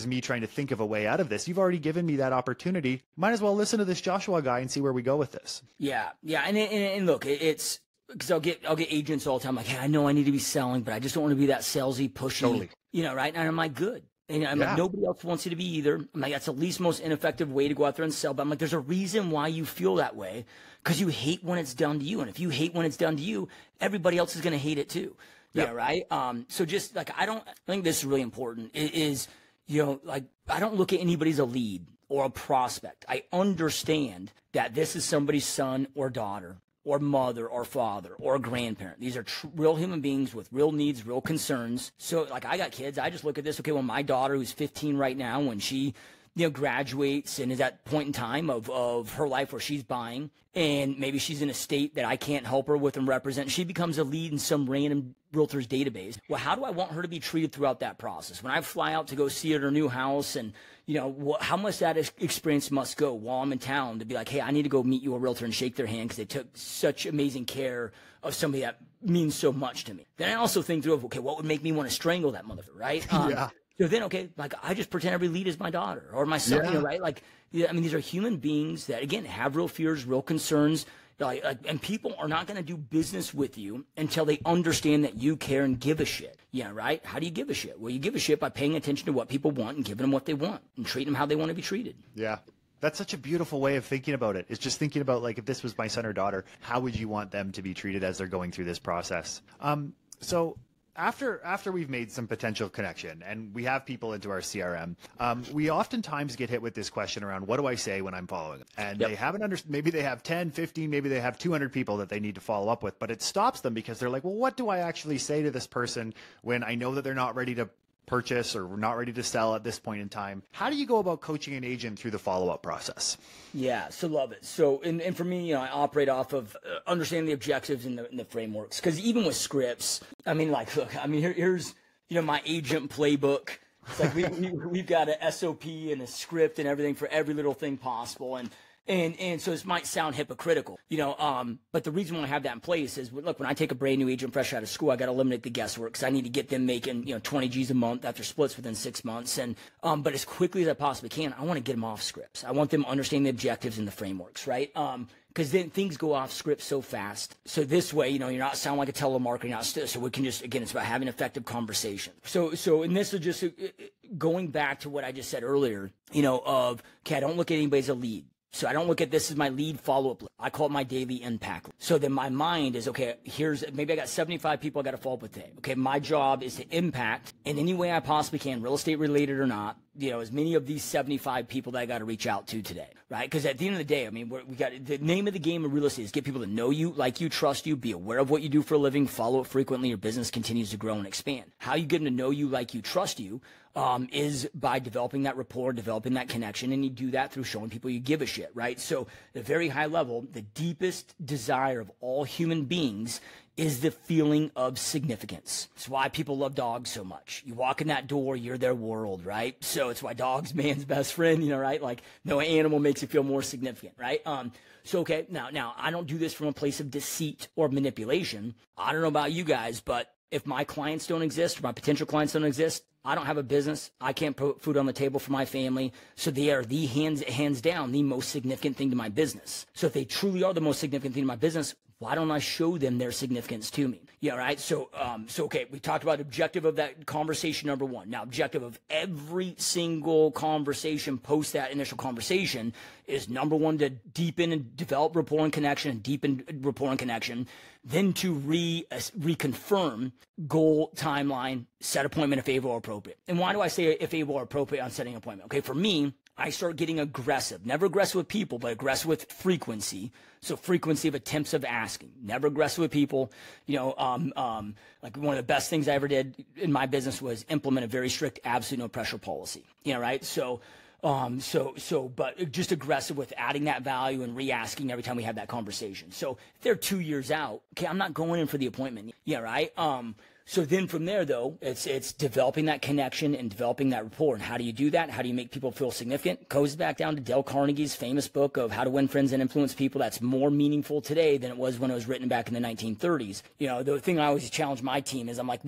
me trying to think of a way out of this. You've already given me that opportunity. Might as well listen to this Joshua guy and see where we go with this. Yeah. And look, it's because I'll get agents all the time like, hey, I know I need to be selling, but I just don't want to be that salesy, pushy, totally. Right? And I'm like, good. And I'm like, nobody else wants you to be either. I'm like, that's the least most ineffective way to go out there and sell. But I'm like, there's a reason why you feel that way, because you hate when it's done to you. And if you hate when it's done to you, everybody else is going to hate it too. Yeah, right. So just like, I think this is really important. It is, like, I don't look at anybody as a lead or a prospect. I understand that this is somebody's son or daughter, or mother or father or grandparent. These are real human beings with real needs, real concerns. So like, I got kids. I just look at this. Okay, well, my daughter, who's 15 right now, when she graduates and is at point in time of her life where she's buying, and maybe she's in a state that I can't help her with and represent, she becomes a lead in some random realtor's database. Well, how do I want her to be treated throughout that process? When I fly out to go see her new house, and how much that experience must go while I'm in town to be like, hey, I need to go meet you a realtor and shake their hand because they took such amazing care of somebody that means so much to me. Then I also think through, okay, what would make me want to strangle that motherfucker, right? Yeah. So then, okay, like, I just pretend every lead is my daughter or my son, right? Like, I mean, these are human beings that, again, have real fears, real concerns. And people are not going to do business with you until they understand that you care and give a shit. Yeah, right? How do you give a shit? Well, you give a shit by paying attention to what people want and giving them what they want and treating them how they want to be treated. Yeah. That's such a beautiful way of thinking about it. It's just thinking about, like, if this was my son or daughter, how would you want them to be treated as they're going through this process? So after we've made some potential connection and we have people into our CRM, we oftentimes get hit with this question around, what do I say when I'm following them? And they haven't maybe they have 10, 15, maybe they have 200 people that they need to follow up with, but it stops them because they're like, well, what do I actually say to this person when I know that they're not ready to purchase or not ready to sell at this point in time? How do you go about coaching an agent through the follow-up process? Yeah, so love it. So, and for me, I operate off of understanding the objectives and the frameworks. Because even with scripts, I mean, like, look, I mean, here's, my agent playbook. It's like we've got a SOP and a script and everything for every little thing possible. And so this might sound hypocritical, but the reason why I have that in place is, look, when I take a brand new agent fresh out of school, I got to eliminate the guesswork because I need to get them making, 20 G's a month after splits within 6 months. And, but as quickly as I possibly can, I want to get them off scripts. I want them understanding the objectives and the frameworks, right? Because then things go off script so fast. So this way, you're not sounding like a telemarketer, so we can just, again, it's about having effective conversation. So, and this is just going back to what I just said earlier, okay, I don't look at anybody as a lead. So I don't look at this as my lead follow-up list. I call it my daily impact. So then my mind is, okay, maybe I got 75 people I got to follow up with today. Okay, my job is to impact in any way I possibly can, real estate related or not, as many of these 75 people that I got to reach out to today, right? Because at the end of the day, I mean, we got the name of the game of real estate is get people to know you, like you, trust you, be aware of what you do for a living, follow it frequently, your business continues to grow and expand. How you get them to know you, like you, trust you, is by developing that rapport, developing that connection, and you do that through showing people you give a shit, right? So at a very high level, the deepest desire of all human beings is the feeling of significance. It's why people love dogs so much. You walk in that door, you're their world, right? So it's why dog's man's best friend, right? Like no animal makes you feel more significant, right? So, okay, now I don't do this from a place of deceit or manipulation. I don't know about you guys, but if my clients don't exist or my potential clients don't exist, I don't have a business. I can't put food on the table for my family. So they are the hands down the most significant thing to my business. So if they truly are the most significant thing to my business, why don't I show them their significance to me? Yeah, right. So okay, we talked about objective of that conversation number one. Now, objective of every single conversation post that initial conversation is number one, to deepen and develop rapport and connection, and deepen rapport and connection. Then to reconfirm goal, timeline, set appointment if able or appropriate. And why do I say if able or appropriate on setting an appointment? Okay, for me, I start getting aggressive. Never aggressive with people, but aggressive with frequency. So frequency of attempts of asking. Never aggressive with people. Like one of the best things I ever did in my business was implement a very strict absolute no pressure policy. Right? But just aggressive with adding that value and re-asking every time we have that conversation. So if they're 2 years out, okay, I'm not going in for the appointment. Yeah, right? So then from there, though, it's developing that connection and developing that rapport. And how do you do that? How do you make people feel significant? Goes back down to Dale Carnegie's famous book of How to Win Friends and Influence People. That's more meaningful today than it was when it was written back in the 1930s. The thing I always challenge my team is I'm like,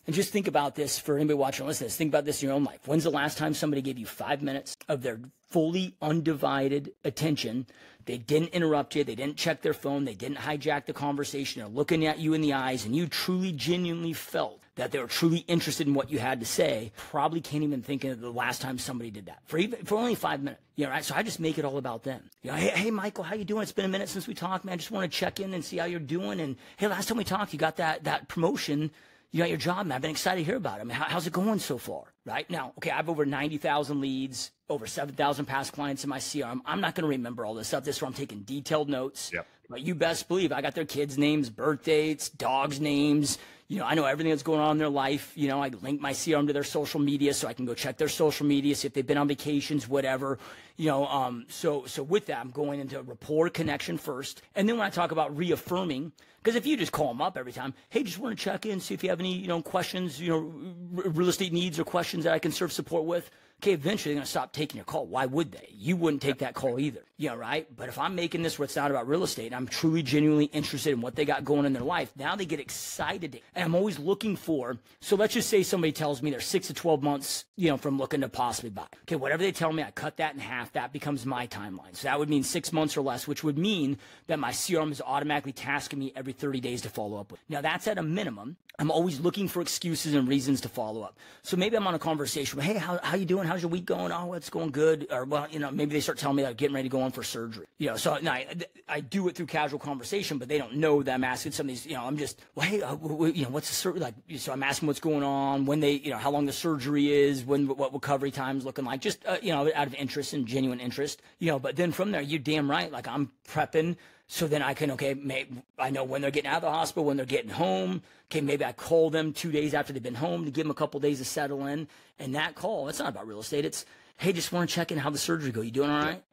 and just think about this for anybody watching or listening to this. Think about this in your own life. When's the last time somebody gave you 5 minutes of their fully undivided attention? They didn't interrupt you. They didn't check their phone. They didn't hijack the conversation. They're looking at you in the eyes, and you truly, genuinely felt that they were truly interested in what you had to say. Probably can't even think of the last time somebody did that for only 5 minutes. Right? So I just make it all about them. Hey, Michael, how you doing? It's been a minute since we talked, man. I just want to check in and see how you're doing. And hey, last time we talked, you got that promotion. You got your job, man. I've been excited to hear about it. I mean, how's it going so far? Right now, okay, I have over 90,000 leads, over 7,000 past clients in my CRM. I'm not going to remember all this stuff. This is where I'm taking detailed notes. Yep. But you best believe I got their kids' names, birth dates, dogs' names. I know everything that's going on in their life. I link my CRM to their social media so I can go check their social media, see if they've been on vacations, whatever. So with that, I'm going into rapport connection first. And then when I talk about reaffirming, because if you just call them up every time, hey, just want to check in, see if you have any, questions, real estate needs or questions that I can serve support with. Okay, eventually they're going to stop taking your call. Why would they? You wouldn't take that call either. Yeah, right? But if I'm making this where it's not about real estate, and I'm truly, genuinely interested in what they got going in their life, now they get excited. And I'm always looking for, so let's just say somebody tells me they're 6 to 12 months, from looking to possibly buy. Okay, whatever they tell me, I cut that in half. That becomes my timeline. So that would mean 6 months or less, which would mean that my CRM is automatically tasking me every 30 days to follow up with. Now, that's at a minimum. I'm always looking for excuses and reasons to follow up. So maybe I'm on a conversation with, hey, how you doing? How's your week going? Oh, it's going good. Or, well, maybe they start telling me that I'm getting ready to go in for surgery. So now I do it through casual conversation, but they don't know that I'm asking some of these, I'm just, well, hey, what's the surgery like? So I'm asking what's going on, when they, how long the surgery is, what recovery time's looking like, just, out of interest and genuine interest, but then from there, you're damn right. Like I'm prepping. So then I can, I know when they're getting out of the hospital, when they're getting home. Okay, maybe I call them 2 days after they've been home to give them a couple days to settle in. And that call, it's not about real estate. It's, hey, just want to check in how the surgery go. You doing all right?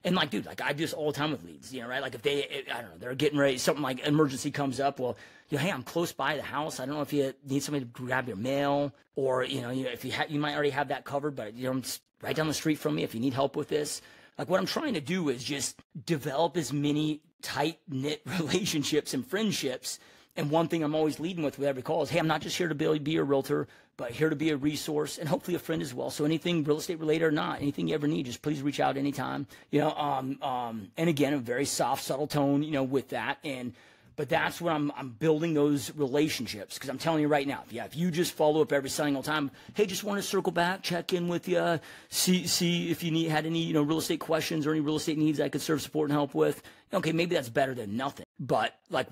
And like, dude, like I do this all the time with leads, right? Like if I don't know, they're getting ready, something like emergency comes up. Well, hey, I'm close by the house. I don't know if you need somebody to grab your mail or, if you might already have that covered, but it's right down the street from me if you need help with this. Like what I'm trying to do is just develop as many tight-knit relationships and friendships. And one thing I'm always leading with every call is, hey, I'm not just here to be a realtor, but here to be a resource and hopefully a friend as well. So anything real estate related or not, anything you ever need, just please reach out anytime. And again, a very soft, subtle tone, with that. But that's what I'm building those relationships, because I'm telling you right now, if you just follow up every single time, hey, just want to circle back, check in with you, see if you had any real estate questions or any real estate needs I could serve, support, and help with. Okay, maybe that's better than nothing. But like,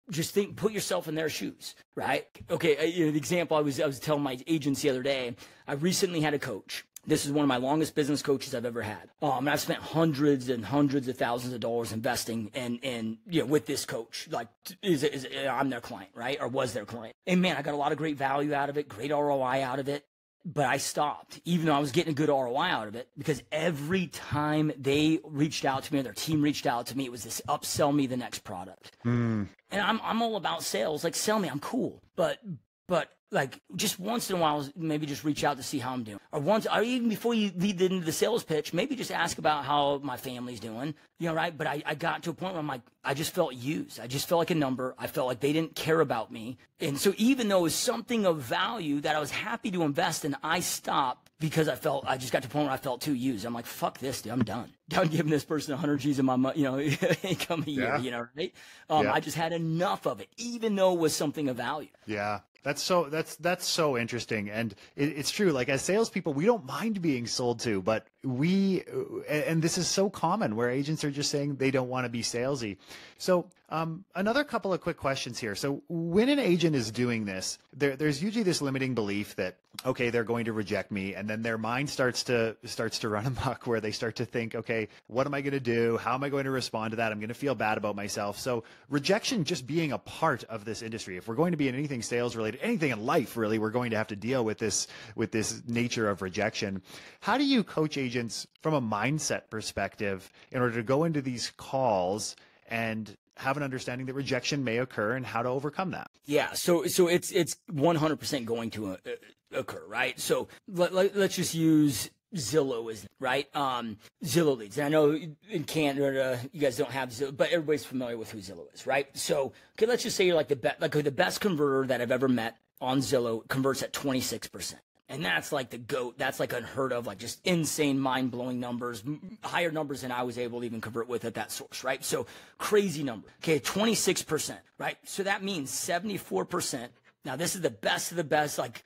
just put yourself in their shoes, right? Okay, the example I was telling my agents the other day, I recently had a coach. This is one of my longest business coaches I've ever had. And I've spent hundreds and hundreds of thousands of dollars investing and with this coach. Like, I'm their client, right? Or was their client. And man, I got a lot of great value out of it, great ROI out of it. But I stopped, even though I was getting a good ROI out of it, because every time they reached out to me or their team reached out to me, it was this upsell me the next product. And I'm all about sales. Like, sell me, I'm cool. But like, just once in a while, maybe just reach out to see how I'm doing. Or even before you lead into the sales pitch, maybe just ask about how my family's doing, right? But I got to a point where I'm like, I just felt used. I just felt like a number. I felt like they didn't care about me. And so even though it was something of value that I was happy to invest in, I stopped because I just got to a point where I felt too used. I'm like, fuck this, dude. I'm done. Done giving this person 100 G's of my income a year, right? I just had enough of it, even though it was something of value. Yeah. That's so interesting. And it's true. Like, as salespeople, we don't mind being sold to, but and this is so common where agents are just saying they don't want to be salesy. So another couple of quick questions here. So when an agent is doing this, there's usually this limiting belief that, okay, they're going to reject me. And then their mind starts to run amok, where they start to think, okay, what am I going to do? How am I going to respond to that? I'm going to feel bad about myself. So rejection just being a part of this industry. If we're going to be in anything sales related, anything in life, really, we're going to have to deal with this nature of rejection. How do you coach agents from a mindset perspective in order to go into these calls and have an understanding that rejection may occur and how to overcome that? Yeah. So it's 100% going to occur, right? So let's just use Zillow is right. Zillow leads. And I know in Canada you guys don't have Zillow, but everybody's familiar with who Zillow is, right? So okay, let's just say you're like the best converter that I've ever met on Zillow converts at 26%. And that's like the GOAT. That's like unheard of, like just insane, mind-blowing numbers, higher numbers than I was able to even convert with at that source, right? So crazy number. Okay, 26%, right? So that means 74%. Now this is the best of the best, like,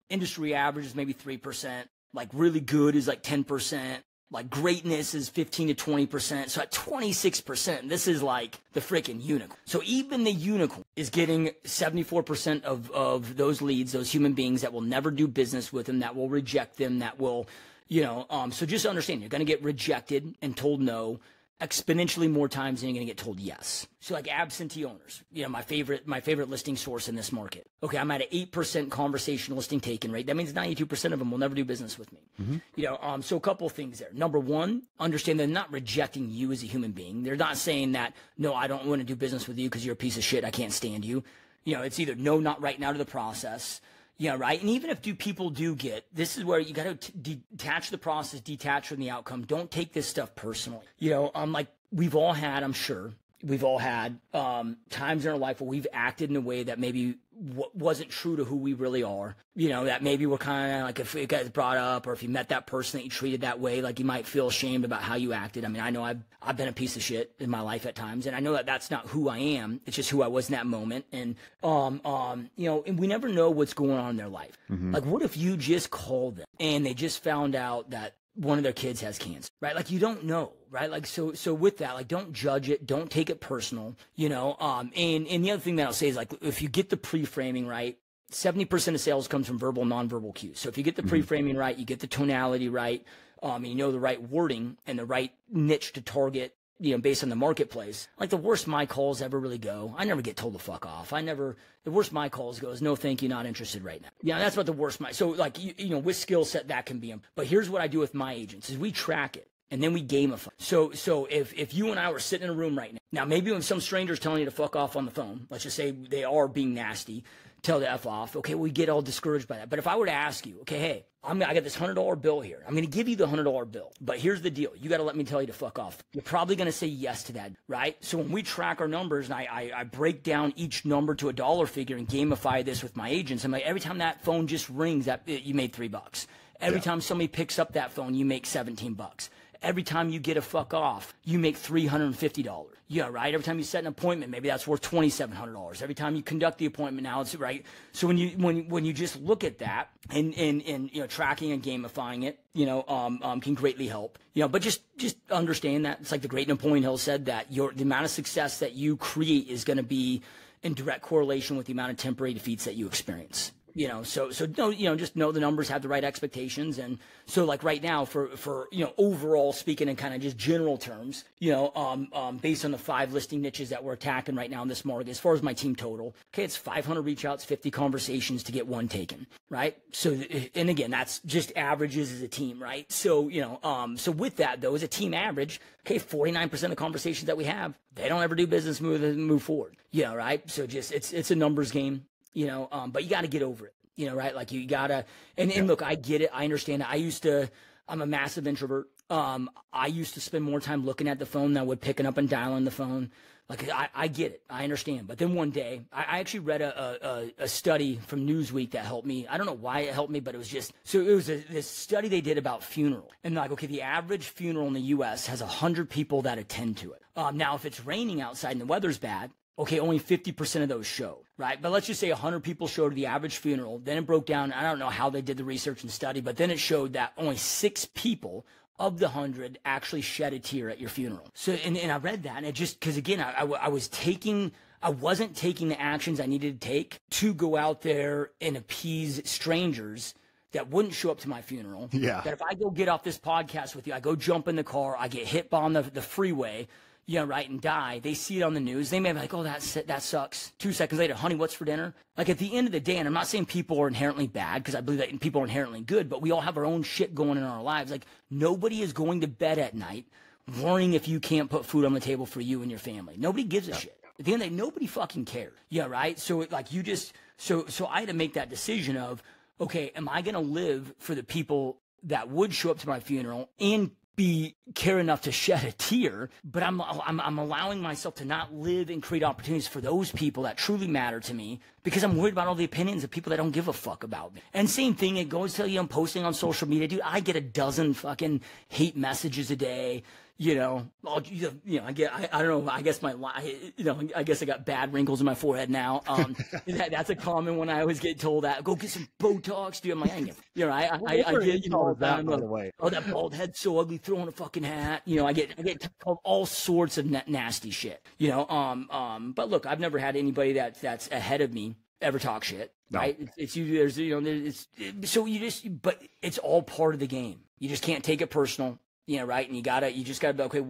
industry average is maybe 3%. Like really good is like 10%. Like greatness is 15 to 20%. So at 26%, this is like the freaking unicorn. So even the unicorn is getting 74% of those leads, those human beings that will never do business with them, that will reject them, that will, so just understand, you're going to get rejected and told no exponentially more times than you're going to get told yes. So like absentee owners, my favorite listing source in this market. Okay, I'm at an 8% conversation listing taken rate. That means 92% of them will never do business with me. Mm-hmm. So a couple of things there. Number one, understand they're not rejecting you as a human being. They're not saying that, no, I don't want to do business with you because you're a piece of shit. I can't stand you. It's either no, not right now to the process. Yeah, right. And even if people do get, this is where you got to detach the process, detach from the outcome. Don't take this stuff personally. Like we've all had, I'm sure, we've all had times in our life where we've acted in a way that maybe wasn't true to who we really are. That maybe we're kind of like, if it got brought up or if you met that person that you treated that way, like you might feel ashamed about how you acted. I mean, I know I've been a piece of shit in my life at times, and I know that that's not who I am. It's just who I was in that moment. And, and we never know what's going on in their life. Mm-hmm. Like, what if you just called them and they just found out that one of their kids has cancer, right? Like, you don't know, right? Like, so with that, like, don't judge it. Don't take it personal, and the other thing that I'll say is, like, if you get the pre-framing right, 70% of sales comes from verbal, nonverbal cues. So if you get the pre-framing right, you get the tonality right, and you know the right wording and the right niche to target, based on the marketplace. Like the worst my calls ever really go, I never get told to fuck off. The worst my calls goes, no, thank you, not interested right now. Yeah, that's what the worst so like, with skill set, that can be them. But here's what I do with my agents is we track it and then we gamify. So if you and I were sitting in a room right now maybe when some stranger's telling you to fuck off on the phone, let's just say they are being nasty, tell the F off. Okay, we get all discouraged by that. But if I were to ask you, okay, hey, I got this $100 bill here. I'm going to give you the $100 bill. But here's the deal. You got to let me tell you to fuck off. You're probably going to say yes to that, right? So when we track our numbers and I break down each number to a dollar figure and gamify this with my agents, I'm like, every time that phone just rings, you made $3. Every time somebody picks up that phone, you make $17. Every time you get a fuck off, you make $350. Yeah, right. Every time you set an appointment, maybe that's worth $2,700. Every time you conduct the appointment, now it's right. So when you just look at that and you know, tracking and gamifying it, you know, can greatly help. You know, but just understand that it's like the great Napoleon Hill said that the amount of success that you create is going to be in direct correlation with the amount of temporary defeats that you experience. You know, so no, you know, just know the numbers, have the right expectations. And so like right now for, you know, overall speaking in kind of just general terms, you know, based on the 5 listing niches that we're attacking right now in this market, as far as my team total, okay, it's 500 reach outs, 50 conversations to get 1 taken, right? So, and again, that's just averages as a team, right? So, you know, so with that though, as a team average, okay, 49% of the conversations that we have, they don't ever do business move forward, you know, right? So just, it's a numbers game. You know, but you got to get over it, you know, right? Like you got to, and look, I get it. I understand it. I'm a massive introvert. I used to spend more time looking at the phone than I would picking up and dialing the phone. Like I get it. I understand. But then one day I actually read a study from Newsweek that helped me. I don't know why it helped me, but it was just, so it was this study they did about funeral. And like, okay, the average funeral in the US has 100 people that attend to it. Now if it's raining outside and the weather's bad, okay, only 50% of those show, right? But let's just say 100 people show to the average funeral. Then it broke down. I don't know how they did the research and study, but then it showed that only 6 people of the 100 actually shed a tear at your funeral. So, and I read that, and it just, because again, I wasn't taking the actions I needed to take to go out there and appease strangers that wouldn't show up to my funeral. Yeah. That if I go get off this podcast with you, I go jump in the car, I get hit on the freeway, you know, right, and die. They see it on the news. They may be like, oh, that sucks. 2 seconds later, honey, what's for dinner? Like at the end of the day, and I'm not saying people are inherently bad because I believe that people are inherently good, but we all have our own shit going in our lives. Like nobody is going to bed at night worrying if you can't put food on the table for you and your family. Nobody gives a shit. At the end of the day, nobody fucking cares. Yeah, right? So like you just, so I had to make that decision of, okay, am I going to live for the people that would show up to my funeral and care enough to shed a tear, but I'm allowing myself to not live and create opportunities for those people that truly matter to me because I'm worried about all the opinions of people that don't give a fuck about me. And same thing, it goes to, you know, posting on social media, dude, I get a dozen fucking hate messages a day. You know, I don't know. I guess I guess I got bad wrinkles in my forehead now. That's a common one. I always get told that. Go get some Botox, dude. I'm like, you know, I get, you know, that, by the way. Oh, that bald head's so ugly. Throw on a fucking hat. You know, I get told all sorts of nasty shit. You know, but look, I've never had anybody that's ahead of me ever talk shit. No. Right? It's you. There's, you know, so you just, but it's all part of the game. You just can't take it personal. You know, right? And you just gotta be, okay,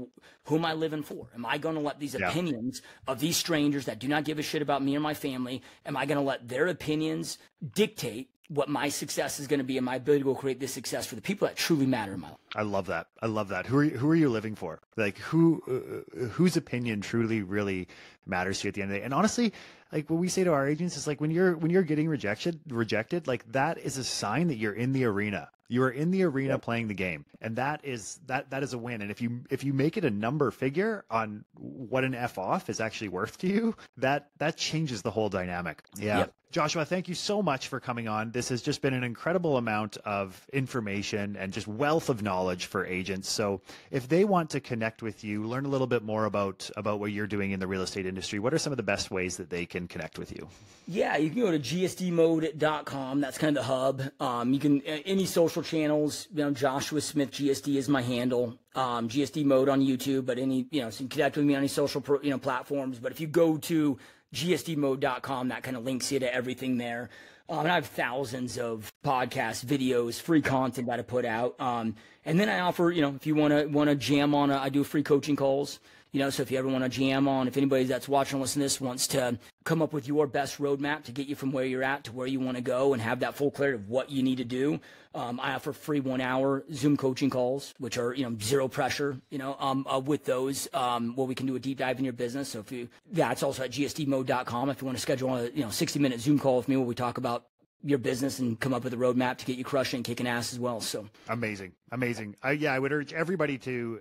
who am I living for? Am I going to let these opinions of these strangers that do not give a shit about me or my family, am I going to let their opinions dictate what my success is going to be and my ability to go create this success for the people that truly matter in my life? I love that. I love that. Who are you living for? Like whose opinion truly really matters to you at the end of the day? And honestly, like what we say to our agents is like when you're getting rejected, like that is a sign that you're in the arena. You are in the arena playing the game, and that is a win. And if you make it a number figure on what an F off is actually worth to you, that changes the whole dynamic. Yeah. Yep. Joshua, thank you so much for coming on. This has just been an incredible amount of information and just wealth of knowledge for agents. So if they want to connect with you, learn a little bit more about what you're doing in the real estate industry, what are some of the best ways that they can connect with you? Yeah, you can go to gsdmode.com. That's kind of the hub. You can, any social channels, you know, Joshua Smith GSD is my handle. GSD Mode on YouTube, but any, you know, so you can connect with me on any social, platforms. But if you go to gsdmode.com, that kind of links you to everything there. And I have thousands of podcasts, videos, free content that I put out. And then I offer, you know, if you want to jam on, I do free coaching calls. You know, so if you ever want to jam on, if anybody that's watching or listening to this wants to come up with your best roadmap to get you from where you're at to where you want to go and have that full clarity of what you need to do, I offer free 1-hour Zoom coaching calls, which are, you know, zero pressure, you know, with those, where we can do a deep dive in your business. So that's also at gsdmode.com. If you want to schedule a, 60-minute Zoom call with me where we talk about your business and come up with a roadmap to get you crushing and kicking ass as well. So amazing. Amazing. Yeah, I would urge everybody to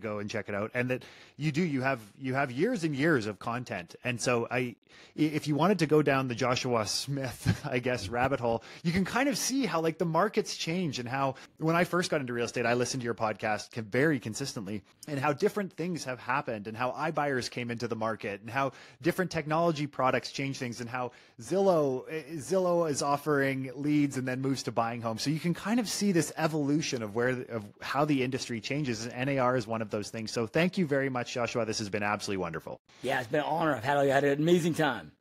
go and check it out. And that you have years and years of content. And so if you wanted to go down the Joshua Smith, I guess, rabbit hole, you can kind of see how like the market's changed, and how when I first got into real estate, I listened to your podcast very consistently, and how different things have happened, and how iBuyers came into the market, and how different technology products change things, and how Zillow is offering leads and then moves to buying homes. So you can kind of see this evolution of how the industry changes. NAR is one of those things. So thank you very much, Joshua. This has been absolutely wonderful. Yeah, it's been an honor. I've had an amazing time.